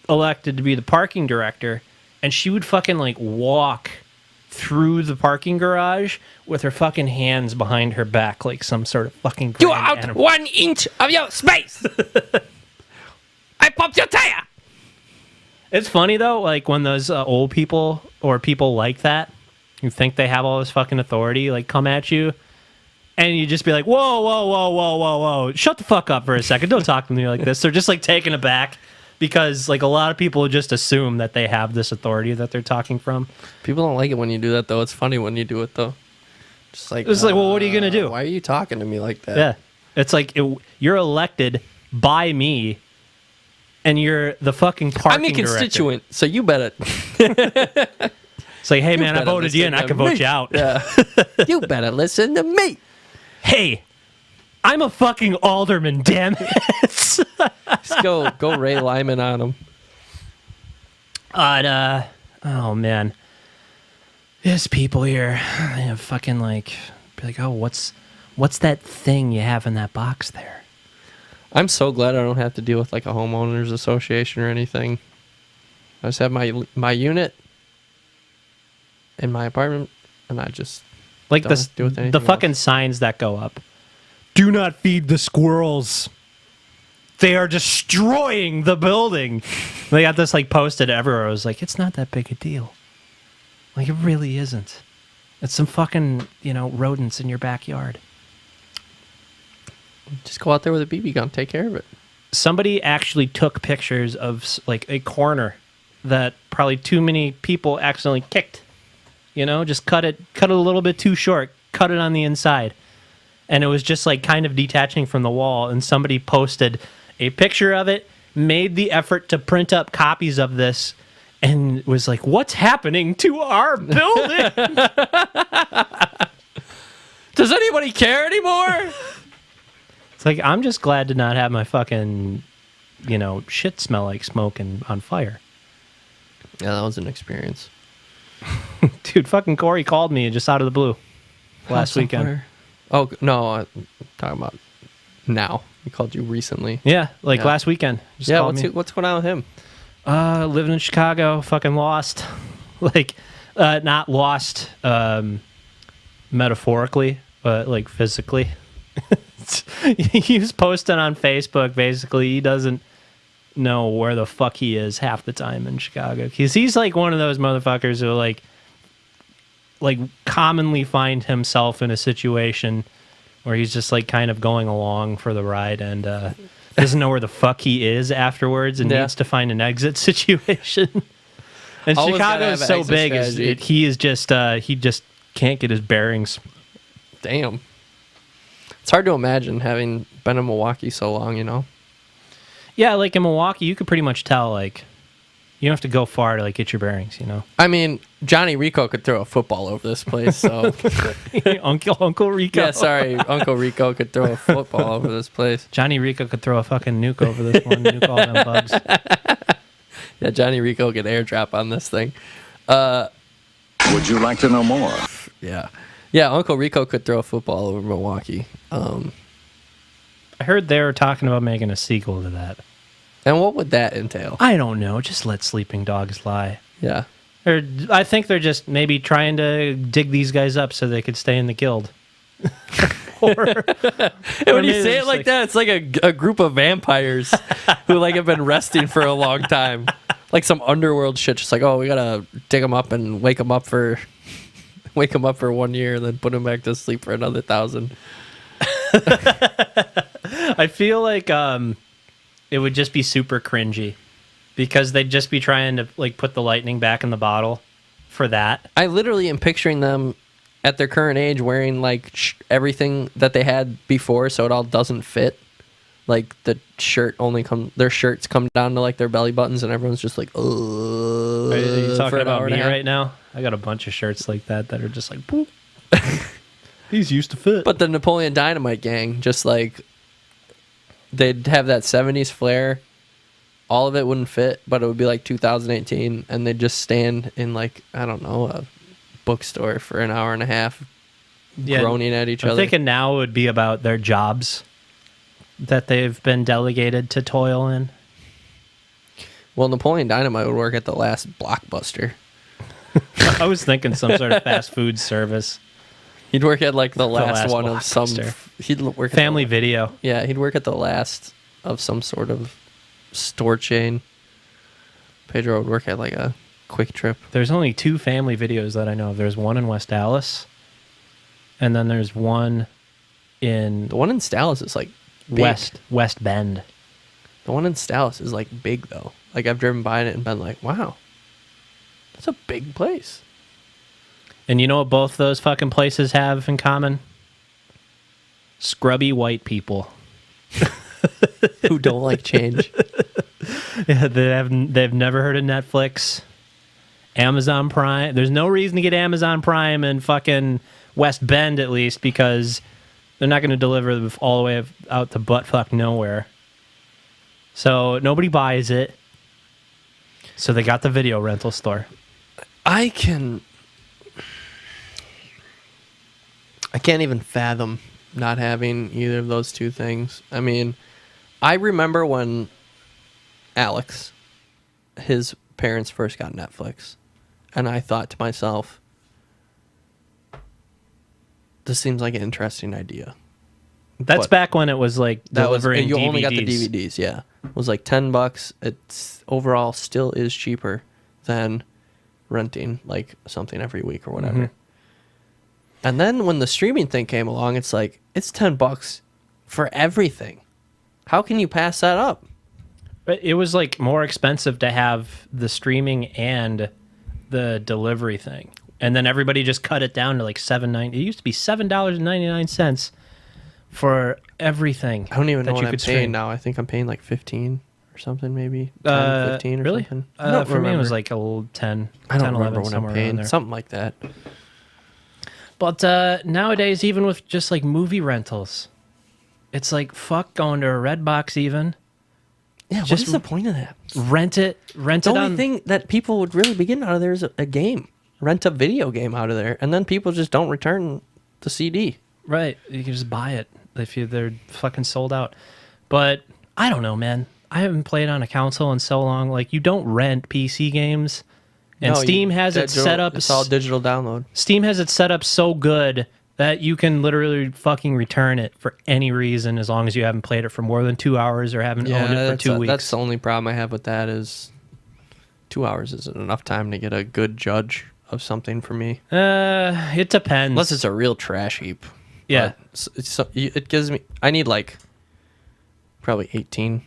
elected to be the parking director, and she would fucking like walk through the parking garage with her fucking hands behind her back like some sort of fucking You are out 1 inch of your space. I popped your tire. It's funny though, like when those old people or people like that who think they have all this fucking authority like come at you, and you just be like, whoa, whoa, whoa, whoa, whoa, whoa, shut the fuck up for a second. Don't talk to me like this. They're just like taken aback because like a lot of people just assume that they have this authority that they're talking from. People don't like it when you do that though. It's funny when you do it though. Just like It's like, well, what are you gonna do? Why are you talking to me like that? Yeah, it's like you're elected by me. And you're the fucking parking I'm your constituent, so you better. It's like, hey, man, I better voted you in. I listen can to vote me. you out. Yeah. You better listen to me. Hey, I'm a fucking alderman, damn it. Just go Ray Lyman on him. Oh, man. There's people here. They have fucking be like, oh, what's that thing you have in that box there? I'm so glad I don't have to deal with like a homeowners association or anything. I just have my unit in my apartment, and I just Like don't have to deal with anything the fucking else. signs that go up. Do not feed the squirrels. They are destroying the building. They got this like posted everywhere. I was like, it's not that big a deal. Like it really isn't. It's some fucking, rodents in your backyard. Just go out there with a BB gun, take care of it. Somebody actually took pictures of like a corner that probably too many people accidentally kicked. Just cut it a little bit too short, cut it on the inside. And it was just like kind of detaching from the wall. And somebody posted a picture of it, made the effort to print up copies of this, and was like, what's happening to our building? Does anybody care anymore? It's like, I'm just glad to not have my fucking, shit smell like smoke and on fire. Yeah, that was an experience. Dude, fucking Corey called me just out of the blue last weekend. Fire. Oh, no, I'm talking about now. He called you recently. Yeah, Yeah. last weekend. Just Yeah, called me. what's going on with him? Living in Chicago, fucking lost. Not lost metaphorically, but physically. He was posting on Facebook, basically, he doesn't know where the fuck he is half the time in Chicago. Because he's one of those motherfuckers who commonly find himself in a situation where he's just kind of going along for the ride and doesn't know where the fuck he is afterwards and needs to find an exit situation. And Always Chicago gotta is have so an exit big, strategy. he just can't get his bearings. Damn. It's hard to imagine having been in Milwaukee so long, Yeah, in Milwaukee, you could pretty much tell, you don't have to go far to, get your bearings, I mean, Johnny Rico could throw a football over this place, so... Uncle Rico. Yeah, sorry, Uncle Rico could throw a football over this place. Johnny Rico could throw a fucking nuke over this one, nuke all them bugs. Yeah, Johnny Rico could airdrop on this thing. Would you like to know more? Yeah. Yeah, Uncle Rico could throw a football over Milwaukee. I heard they were talking about making a sequel to that. And what would that entail? I don't know. Just let sleeping dogs lie. Yeah. I think they're just maybe trying to dig these guys up so they could stay in the guild. And when you say it like that, it's like a group of vampires who have been resting for a long time. Like some underworld shit. Just we gotta dig them up and wake them up for 1 year and then put them back to sleep for another 1,000. I feel like it would just be super cringy because they'd just be trying to put the lightning back in the bottle for that. I literally am picturing them at their current age wearing like everything that they had before, so it all doesn't fit. Like their shirts come down to like their belly buttons, and everyone's just like, "Oh." Are you talking about me right now? I got a bunch of shirts like that are just like, "Boop." These used to fit. But the Napoleon Dynamite gang, just like they'd have that 70s flair. All of it wouldn't fit, but it would be like 2018, and they'd just stand in like, I don't know, a bookstore for an hour and a half, groaning at each other. I'm thinking now it would be about their jobs that they've been delegated to toil in. Well, Napoleon Dynamite would work at the last Blockbuster. I was thinking some sort of fast food service. He'd work at like the last one of some. He'd work at Family Video. Yeah, he'd work at the last of some sort of store chain. Pedro would work at like a Quick Trip. There's only 2 Family Videos that I know of. There's one in West Dallas, and then there's one in The one in Dallas is like big. West Bend. The one in Dallas is like big though. Like I've driven by it and been like, wow, that's a big place. And you know what both those fucking places have in common? Scrubby white people. Who don't like change. Yeah, they've never heard of Netflix, Amazon Prime. There's no reason to get Amazon Prime in fucking West Bend, at least, because they're not going to deliver all the way out to buttfuck nowhere. So nobody buys it. So they got the video rental store. I can't even fathom not having either of those two things. I mean, I remember when Alex, his parents first got Netflix, and I thought to myself, this seems like an interesting idea. That's back when it was like delivering you DVDs. only got the DVDs, yeah. It was like $10. It's overall still is cheaper than renting like something every week or whatever. Mm-hmm. And then when the streaming thing came along, it's like it's $10 for everything. How can you pass that up? But it was like more expensive to have the streaming and the delivery thing. And then everybody just cut it down to like $7.90. It used to be $7.99 for everything. I don't even know what you I'm could paying stream. now. I think I'm paying like 15 or something, maybe 10, 15 or really? something. For me, it was like a little 10. I don't 10, remember 11, what I'm somewhere around paying. there. Something like that. But nowadays, even with just like movie rentals, it's like fuck going to a Redbox even. Yeah, what Just is the point of that? Rent it The only on. thing that people would really be getting out of there is a game. Rent a video game out of there, and then people just don't return the CD. Right, you can just buy it if they're fucking sold out. But I don't know, man. I haven't played on a console in so long. Like, you don't rent PC games, and No, Steam has it set up. It's all digital download. Steam has it set up so good that you can literally fucking return it for any reason as long as you haven't played it for more than 2 hours or haven't owned it for 2 weeks. That's the only problem I have with that is 2 hours isn't enough time to get a good judge of something for me. It depends. Unless it's a real trash heap. Yeah. But it gives me... I need like probably 18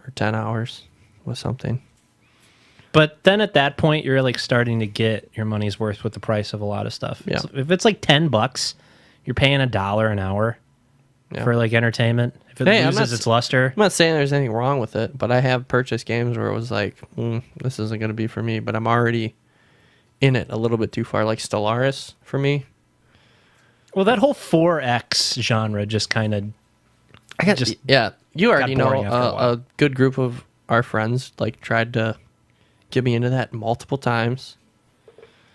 or 10 hours with something. But then at that point, you're like starting to get your money's worth with the price of a lot of stuff. Yeah. So if it's like $10, you're paying $1 an hour for like entertainment. If it loses its luster. I'm not saying there's anything wrong with it, but I have purchased games where it was like, this isn't going to be for me, but I'm already in it a little bit too far. Like Stellaris for me. Well, that whole 4X genre just kind of... You already know boring after a while. a good group of our friends like tried to get me into that multiple times.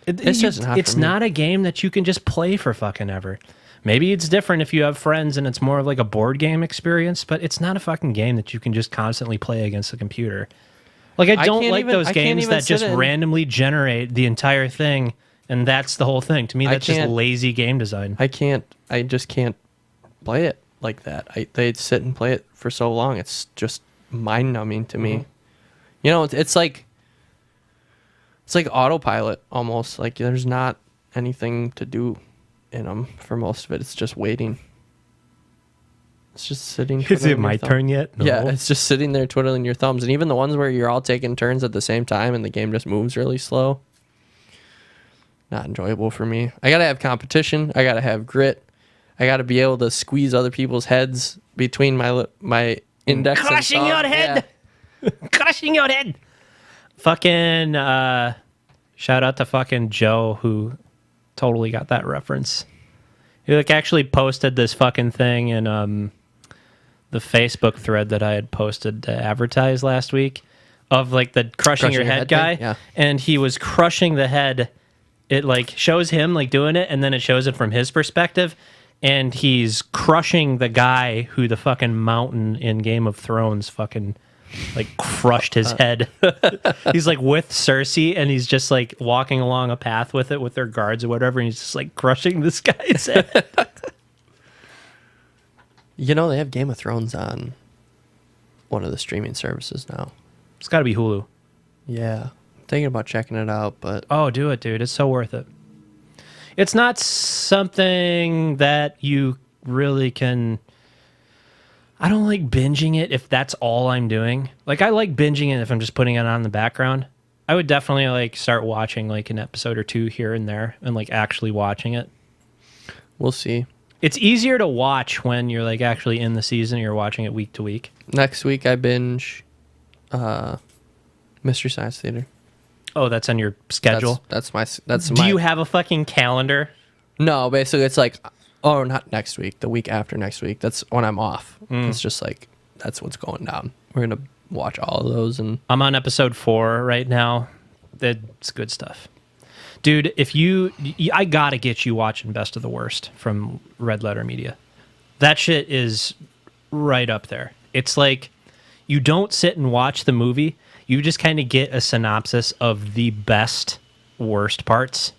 It's not a game that you can just play for fucking ever. Maybe it's different if you have friends and it's more of like a board game experience, but it's not a fucking game that you can just constantly play against the computer. Like, I don't like those games that just randomly generate the entire thing, and that's the whole thing. To me, that's just lazy game design. I just can't play it like that. They'd sit and play it for so long. It's just mind-numbing to me. You know, it's like autopilot almost. Like, there's not anything to do in them for most of it. It's just waiting. It's just sitting. Is it my turn yet? No. Yeah, it's just sitting there twiddling your thumbs. And even the ones where you're all taking turns at the same time and the game just moves really slow. not enjoyable for me. I gotta have competition. I gotta have grit. I gotta be able to squeeze other people's heads between my index Crushing and thumb. your head. Yeah. Crushing your head. Fucking shout out to fucking Joe who totally got that reference. He like actually posted this fucking thing in the Facebook thread that I had posted to advertise last week of like the crushing your head guy. thing? Yeah. And he was crushing the head. It like shows him like doing it, and then it shows it from his perspective. And he's crushing the guy who the fucking mountain in Game of Thrones fucking like crushed his head. He's like with Cersei, and he's just like walking along a path with it with their guards or whatever, and he's just like crushing this guy's head. You know, they have Game of Thrones on one of the streaming services now. It's got to be Hulu. Yeah. I'm thinking about checking it out, but Oh, do it, dude. It's so worth it. It's not something that you really can... I don't like binging it if that's all I'm doing. Like, I like binging it if I'm just putting it on in the background. I would definitely, like, start watching, like, an episode or two here and there and, like, actually watching it. we'll see. It's easier to watch when you're, like, actually in the season and you're watching it week to week. Next week I binge Mystery Science Theater. Oh, that's on your schedule? That's my. Do you have a fucking calendar? No, basically it's like, oh, not next week, the week after next week. That's when I'm off. It's just like, that's what's going down. We're going to watch all of those. And I'm on episode 4 right now. It's good stuff. Dude, I gotta get you watching Best of the Worst from Red Letter Media. That shit is right up there. It's like, you don't sit and watch the movie. You just kind of get a synopsis of the best, worst parts.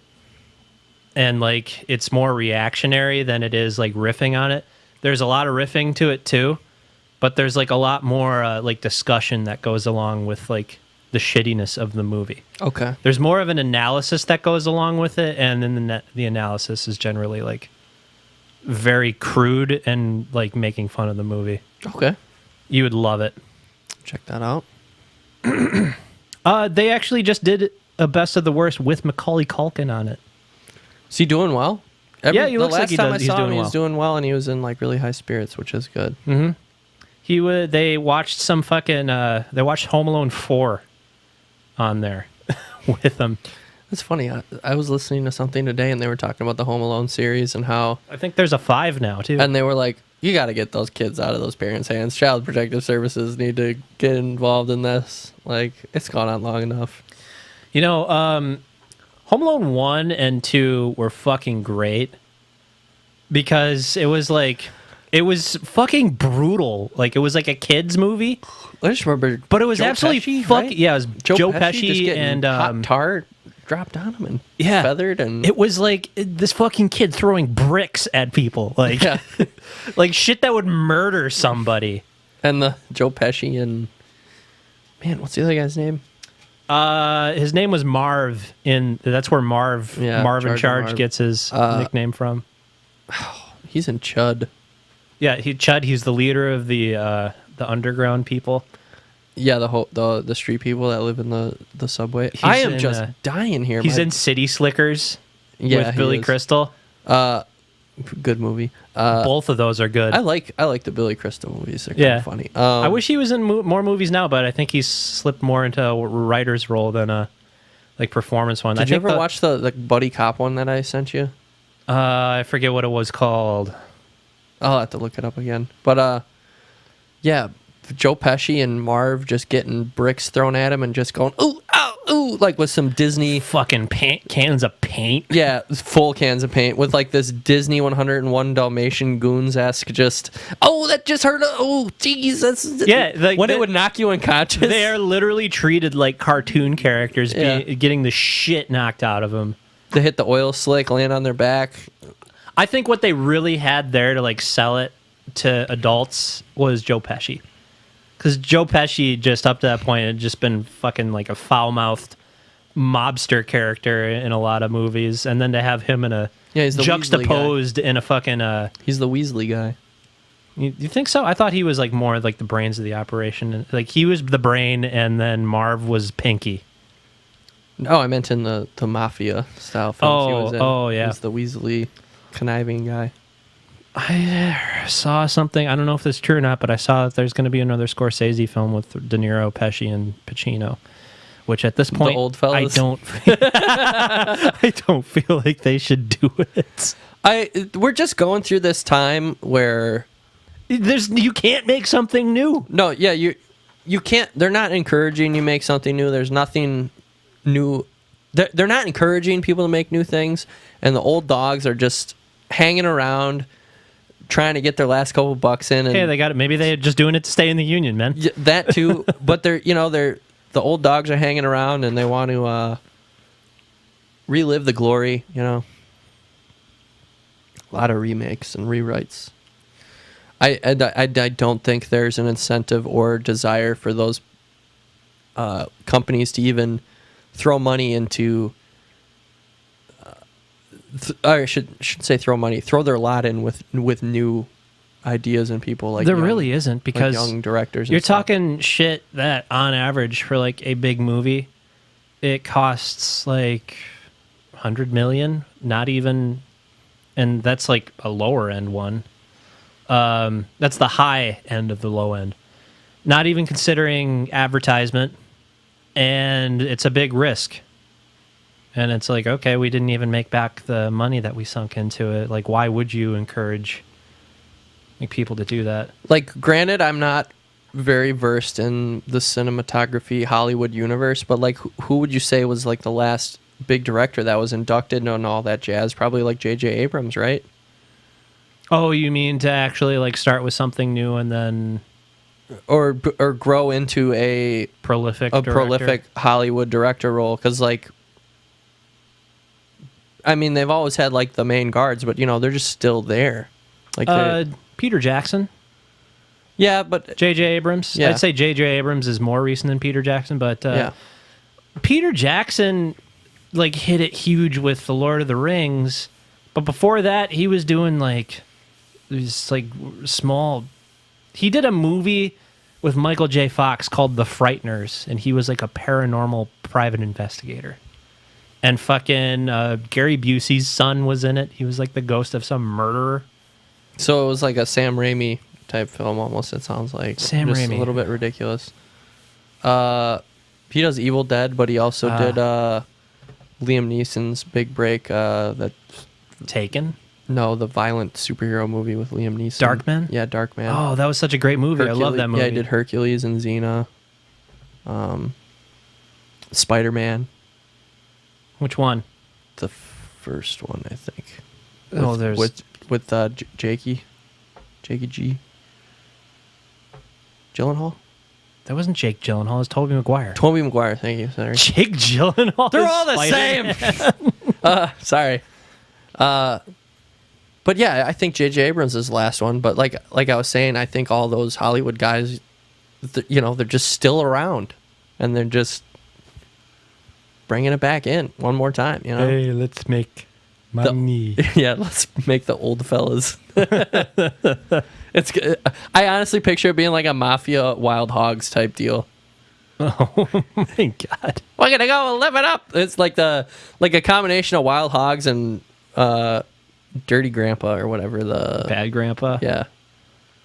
And, like, it's more reactionary than it is, like, riffing on it. There's a lot of riffing to it, too. But there's, like, a lot more, like, discussion that goes along with, like, the shittiness of the movie. okay. There's more of an analysis that goes along with it. And then the analysis is generally, like, very crude and, like, making fun of the movie. Okay. You would love it. Check that out. They actually just did a Best of the Worst with Macaulay Culkin on it. Is he doing well? Yeah, he the looks like last he time does- I he's saw him, doing he was well. doing well, and he was in like really high spirits, which is good. They watched some fucking they watched Home Alone 4 on there with them. That's funny. I was listening to something today, and they were talking about the Home Alone series and how, I think there's a 5 now too. and they were like, you got to get those kids out of those parents' hands. Child Protective Services need to get involved in this. Like, it's gone on long enough. You know, Home Alone 1 and 2 were fucking great because it was fucking brutal. Like, it was like a kid's movie, I just remember, but it was Joe absolutely Pesci, fucking right? yeah. It was Joe just Pesci getting and hot tar dropped on him and yeah, feathered, and it was like this fucking kid throwing bricks at people, like Yeah. like shit that would murder somebody. and the Joe Pesci and, man, what's the other guy's name? His name was Marv. That's where Marv Yeah, Marvin Charge Charge Marv. gets his nickname from. He's in Chud. Yeah, Chud. He's the leader of the underground people. Yeah, the street people that live in the subway. He's I am in, just dying here. He's in City Slickers Yeah, with he Billy is. Crystal. Good movie. Both of those are good. I like the Billy Crystal movies. They're Yeah. kind of funny. I wish he was in more movies now, but I think he's slipped more into a writer's role than a like performance one. Did you ever watch the buddy cop one that I sent you? I forget what it was called. I'll have to look it up again. But yeah, Joe Pesci and Marv just getting bricks thrown at him and just going ooh, ow, ooh, like with some Disney Fucking cans of paint. Yeah, full cans of paint with like this Disney 101 Dalmatian Goons-esque just, oh, that just hurt. Oh, jeez. Yeah, like when it would knock you unconscious. They are literally treated like cartoon characters, Yeah. getting the shit knocked out of them. They hit the oil slick, land on their back. I think what they really had there to like sell it to adults was Joe Pesci. Because Joe Pesci, just up to that point, had just been fucking like a foul-mouthed mobster character in a lot of movies. And then to have him in a Yeah, he's the juxtaposed in a fucking... He's the Weasley guy. You think so? I thought he was like more like the brains of the operation. Like he was the brain and then Marv was Pinky. No, I meant in the mafia style films he was in. Oh, yeah. He was the Weasley conniving guy. I saw something. I don't know if this is true or not, but I saw that there's going to be another Scorsese film with De Niro, Pesci, and Pacino. Which at this point, old fellas? I don't feel like they should do it. We're just going through this time where You can't make something new. no, yeah, you can't. They're not encouraging you make something new. There's nothing new. They're not encouraging people to make new things, and the old dogs are just hanging around, trying to get their last couple bucks in. And Hey, they got it. Maybe they're just doing it to stay in the union, man. yeah, that too. But the old dogs are hanging around, and they want to relive the glory. A lot of remakes and rewrites. I don't think there's an incentive or desire for those companies to even throw money into. I should say throw money. Throw their lot in with new ideas and people like There really isn't, because young directors. And you're stuff. talking shit that on average for like a big movie, it costs like 100 million, not even, and that's like a lower end one. That's the high end of the low end. Not even considering advertisement, and it's a big risk. And it's like, okay, we didn't even make back the money that we sunk into it. Like, why would you encourage people to do that? Like, granted, I'm not very versed in the cinematography Hollywood universe, but like, who would you say was like the last big director that was inducted and all that jazz? Probably like J.J. Abrams, right? Oh, you mean to actually like start with something new and then Or grow into a prolific Hollywood director role? Because like, I mean, they've always had like the main guards, but they're just still there. Like Peter Jackson, yeah, but J.J. Abrams. Yeah. I'd say J.J. Abrams is more recent than Peter Jackson, but yeah, Peter Jackson like hit it huge with The Lord of the Rings, but before that he was doing like these like small. He did a movie with Michael J. Fox called The Frighteners, and he was like a paranormal private investigator. And fucking Gary Busey's son was in it. He was like the ghost of some murderer. so it was like a Sam Raimi type film almost. It sounds like Sam just Raimi. a little bit ridiculous. He does Evil Dead, but he also did Liam Neeson's big break. The violent superhero movie with Liam Neeson. Darkman? Yeah, Darkman. Oh, that was such a great movie. I love that movie. Yeah, I did Hercules and Xena. Spider-Man. Which one? The first one, I think. Oh, there's with Jakey G. Gyllenhaal. that wasn't Jake Gyllenhaal. It was Tobey Maguire. Tobey Maguire. Thank you. Sorry. Jake Gyllenhaal. They're is all the Spider-Man. same. Sorry. But yeah, I think J.J. Abrams is the last one. But like I was saying, I think all those Hollywood guys, they're just still around, and they're just bringing it back in one more time. Hey, let's make money. Yeah, let's make the old fellas. It's. I honestly picture it being like a mafia Wild Hogs type deal. Oh my god! We're gonna go live it up. It's like a combination of Wild Hogs and Dirty Grandpa or whatever the Bad Grandpa. Yeah,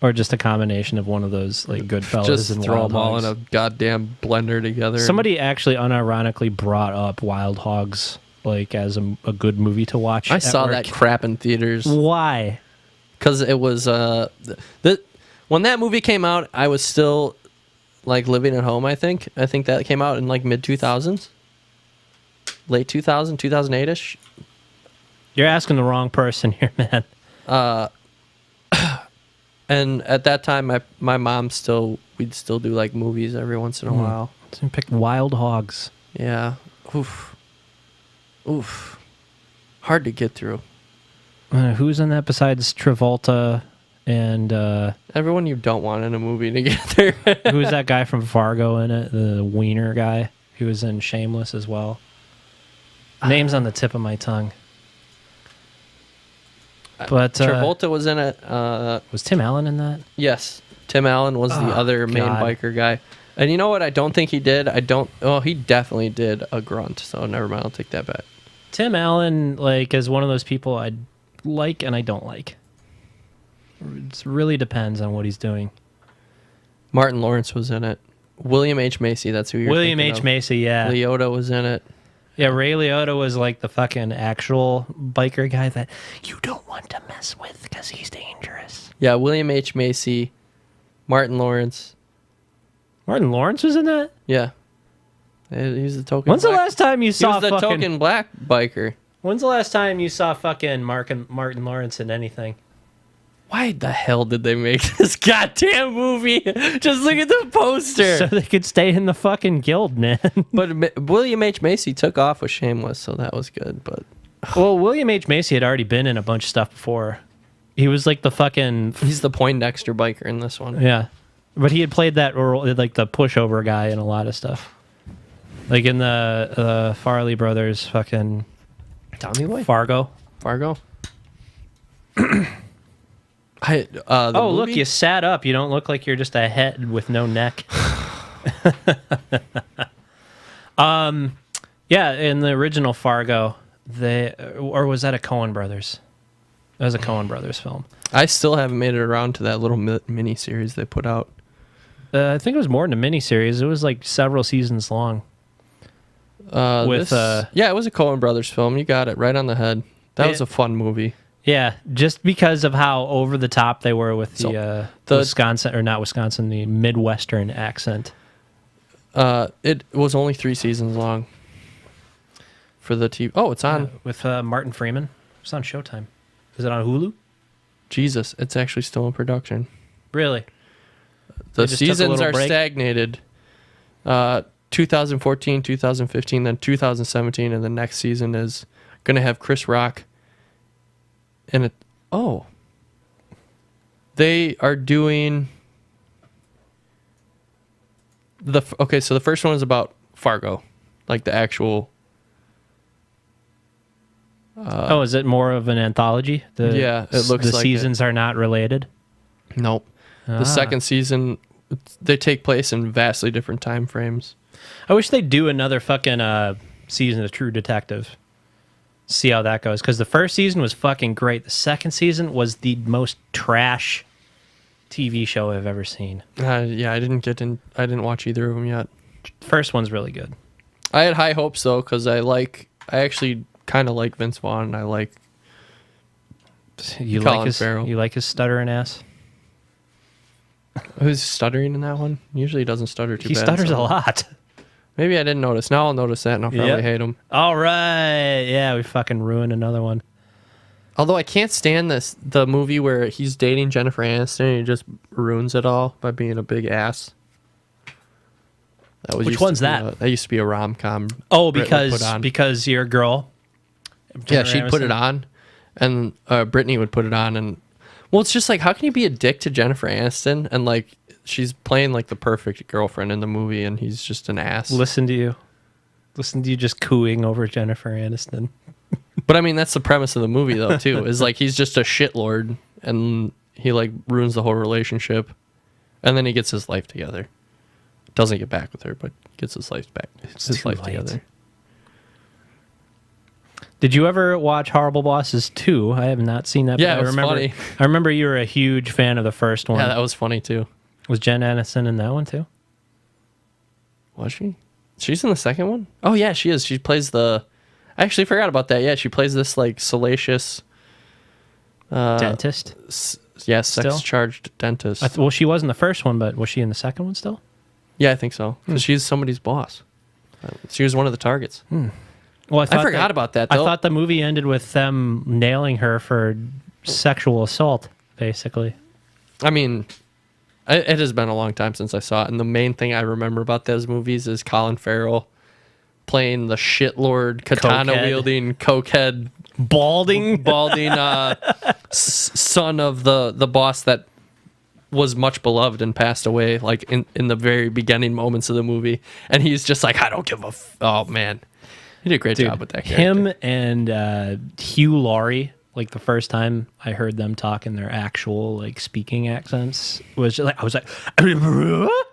Or just a combination of one of those like Goodfellas just and throw Wild them all Hogs. in a goddamn blender together. Somebody actually unironically brought up Wild Hogs like as a good movie to watch. I at saw work. that crap in theaters Why? because it was when that movie came out, I was still like living at home. I think that came out in like mid 2000s, late 2000, 2008ish. You're asking the wrong person here, man. And at that time, my mom we'd still do like movies every once in a while. So pick Wild Hogs. Yeah. Oof. Hard to get through. Who's in that besides Travolta and Everyone you don't want in a movie together. who's that guy from Fargo in it? The wiener guy who was in Shameless as well. Name's on the tip of my tongue. But Travolta was in it. was Tim Allen in that? Yes. Tim Allen was the other main God. biker guy. And you know what? I don't think he did. He definitely did a grunt. So never mind. I'll take that back. Tim Allen, like, is one of those people I like and I don't like. It really depends on what he's doing. Martin Lawrence was in it. William H. Macy, that's who you're William thinking H. of. Macy, yeah. Liotta was in it. Yeah, Ray Liotta was like the fucking actual biker guy that you don't want to mess with because he's dangerous. Yeah, William H. Macy, Martin Lawrence. Martin Lawrence was in that? Yeah. He's the token When's the black. last time you He saw was the fucking... token black biker. When's the last time you saw fucking Martin Lawrence in anything? Why the hell did they make this goddamn movie? Just look at the poster. So they could stay in the fucking guild, man. But William H. Macy took off with Shameless, so that was good. But Well, William H. Macy had already been in a bunch of stuff before. He was like the fucking... he's the Poindexter biker in this one. Yeah. But he had played that role, like the pushover guy in a lot of stuff. Like in the Farley Brothers fucking... Tommy Boy? Fargo. Fargo? Look, you sat up. You don't look like you're just a head with no neck. Yeah, in the original Fargo, or was that a Coen Brothers? That was a Coen Brothers film. I still haven't made it around to that little mini series they put out. I think it was more than a miniseries. It was like several seasons long. Yeah, it was a Coen Brothers film. You got it right on the head. That was a fun movie. Yeah, just because of how over the top they were with the Wisconsin, or not Wisconsin, the Midwestern accent. It was only 3 seasons long for the TV. Oh, it's on. With Martin Freeman. It's on Showtime. Is it on Hulu? Jesus, it's actually still in production. Really? The just took a seasons little are break? stagnated. 2014, 2015, then 2017, and the next season is going to have Chris Rock in it. Oh. They are doing... Okay, so the first one is about Fargo. Like the actual... Is it more of an anthology? Yeah, it looks the like seasons are not related. Nope. The second season, they take place in vastly different time frames. I wish they'd do another fucking season of True Detective. See how that goes. Because the first season was fucking great. The second season was the most trash TV show I've ever seen. Yeah, I didn't watch either of them yet. First one's really good. I had high hopes though, because I actually kind of like Vince Vaughn, and I like Colin Farrell. You like his stuttering ass? Who's stuttering in that one? Usually he doesn't stutter too bad. He stutters so a lot. Maybe I didn't notice. Now I'll notice that, and I'll probably hate him. All right. Yeah, we fucking ruined another one. Although I can't stand the movie where he's dating Jennifer Aniston and he just ruins it all by being a big ass. Which one's that? That used to be a rom-com. Oh, Brit would put on. because you're a girl. Yeah, she'd put it on, and Brittany would put it on, and well, it's just like, how can you be a dick to Jennifer Aniston and like she's playing like the perfect girlfriend in the movie, and he's just an ass. Listen to you just cooing over Jennifer Aniston. But I mean, that's the premise of the movie though too. Is like he's just a shitlord, and he like ruins the whole relationship, and then he gets his life together. Doesn't get back with her, but gets his life back. His life together. Did you ever watch Horrible Bosses 2? I have not seen that. Yeah, but it was funny. I remember you were a huge fan of the first one. Yeah, that was funny too. Was Jen Aniston in that one too? Was she? She's in the second one? Oh yeah, she is. She plays the... I actually forgot about that. Yeah, she plays this like salacious... Dentist? Sex-charged dentist. Well, she was in the first one, but was she in the second one still? Yeah, I think so. Because she's somebody's boss. She was one of the targets. Well, I forgot about that, though. I thought the movie ended with them nailing her for sexual assault, basically. I mean, it has been a long time since I saw it, and the main thing I remember about those movies is Colin Farrell playing the shitlord, katana-wielding, cokehead, balding son of the boss that was much beloved and passed away, like in the very beginning moments of the movie, and he's just like, I don't give a oh man. He did a great job with that character. Him and Hugh Laurie Like the first time I heard them talk in their actual like speaking accents was just like I was like,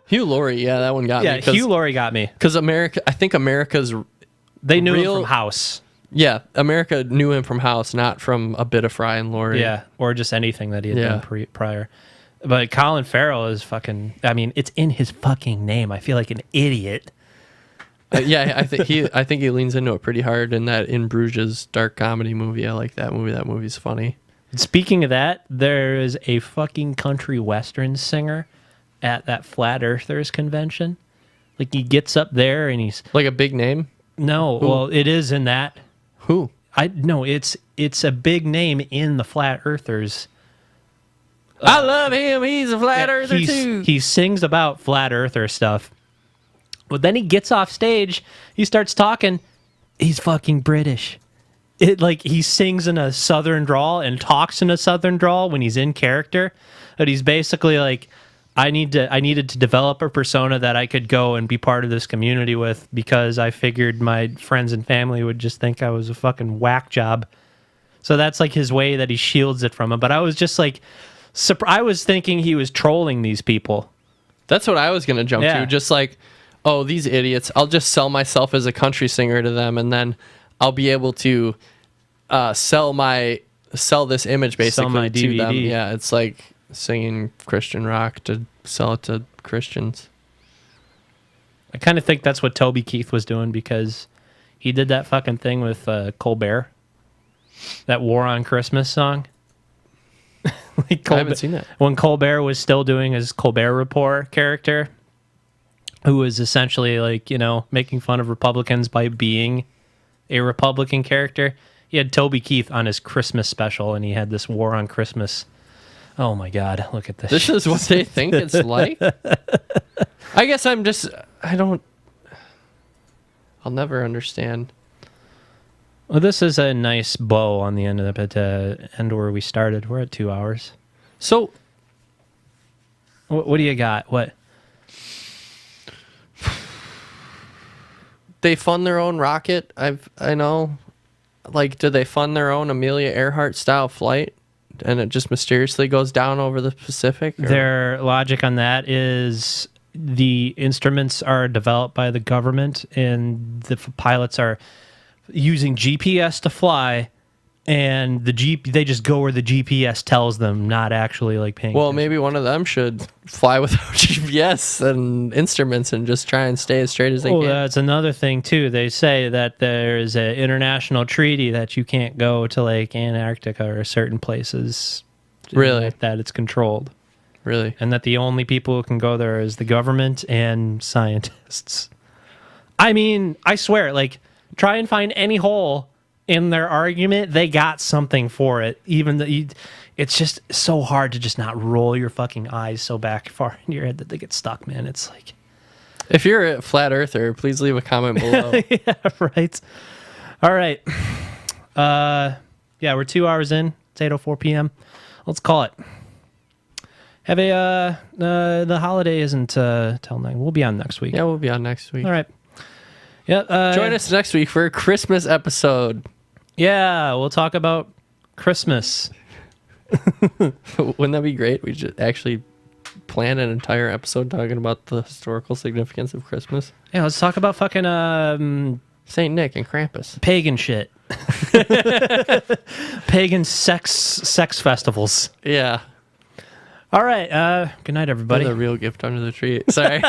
Hugh Laurie, yeah, that one got me. Hugh Laurie got me. Because I think America's They knew real- him from House. Yeah, America knew him from House, not from a bit of Fry and Laurie. Yeah, or just anything that he had Yeah. done prior. But Colin Farrell is fucking. I mean, it's in his fucking name. I feel like an idiot. Yeah, I think he leans into it pretty hard in that In Bruges dark comedy movie. I like that movie. That movie's funny. Speaking of that, there is a fucking country western singer at that Flat Earthers convention. Like he gets up there and he's Like a big name. no. Well, it is in that. Who? It's a big name in the Flat Earthers. I love him. He's a flat earther too. He sings about flat earther stuff. But then he gets off stage, he starts talking, he's fucking British. It like he sings in a southern drawl and talks in a southern drawl when he's in character. But he's basically like, I needed to develop a persona that I could go and be part of this community with because I figured my friends and family would just think I was a fucking whack job. So that's like his way that he shields it from him. But I was just like, I was thinking he was trolling these people. That's what I was gonna jump Yeah. to. Just like, oh, these idiots. I'll just sell myself as a country singer to them, and then I'll be able to sell this image basically my to them. DVD. Yeah, it's like singing Christian rock to sell it to Christians. I kind of think that's what Toby Keith was doing because he did that fucking thing with Colbert, that War on Christmas song. Like I haven't seen that. When Colbert was still doing his Colbert Report character, who was essentially like, you know, making fun of Republicans by being a Republican character. He had Toby Keith on his Christmas special, and he had this War on Christmas. Oh my God, look at this. This is what they think it's like. I guess I'll never understand. Well, this is a nice bow on the end of the end where we started. We're at 2 hours. So, What do you got? What? they fund their own rocket. I know. Like, do they fund their own Amelia Earhart style flight, and it just mysteriously goes down over the Pacific? Or? Their logic on that is the instruments are developed by the government, and the pilots are using GPS to fly, and they just go where the GPS tells them, not actually like paying Well, attention. maybe one of them should fly without GPS and instruments and just try and stay as straight as they Well, can. that's another thing too. They say that there is an international treaty that you can't go to like Antarctica or certain places. Really? That it's controlled, Really? and that the only people who can go there is the government and scientists. I mean, I swear, like, try and find any hole in their argument. They got something for it. It's just so hard to just not roll your fucking eyes so far in your head that they get stuck, man. It's like, If you're a flat earther, please leave a comment below. yeah, right. All right. Yeah, we're 2 hours in. It's 8:04 p.m. Let's call it. Have the holiday isn't till 9. We'll be on next week. Yeah, we'll be on next week. All right. Yeah. Join us next week for a Christmas episode. Yeah, we'll talk about Christmas. Wouldn't that be great? We just actually plan an entire episode talking about the historical significance of Christmas. Yeah, let's talk about fucking Saint Nick and Krampus. pagan shit. Pagan sex festivals. Yeah. All right. Good night, everybody. The real gift under the tree. Sorry.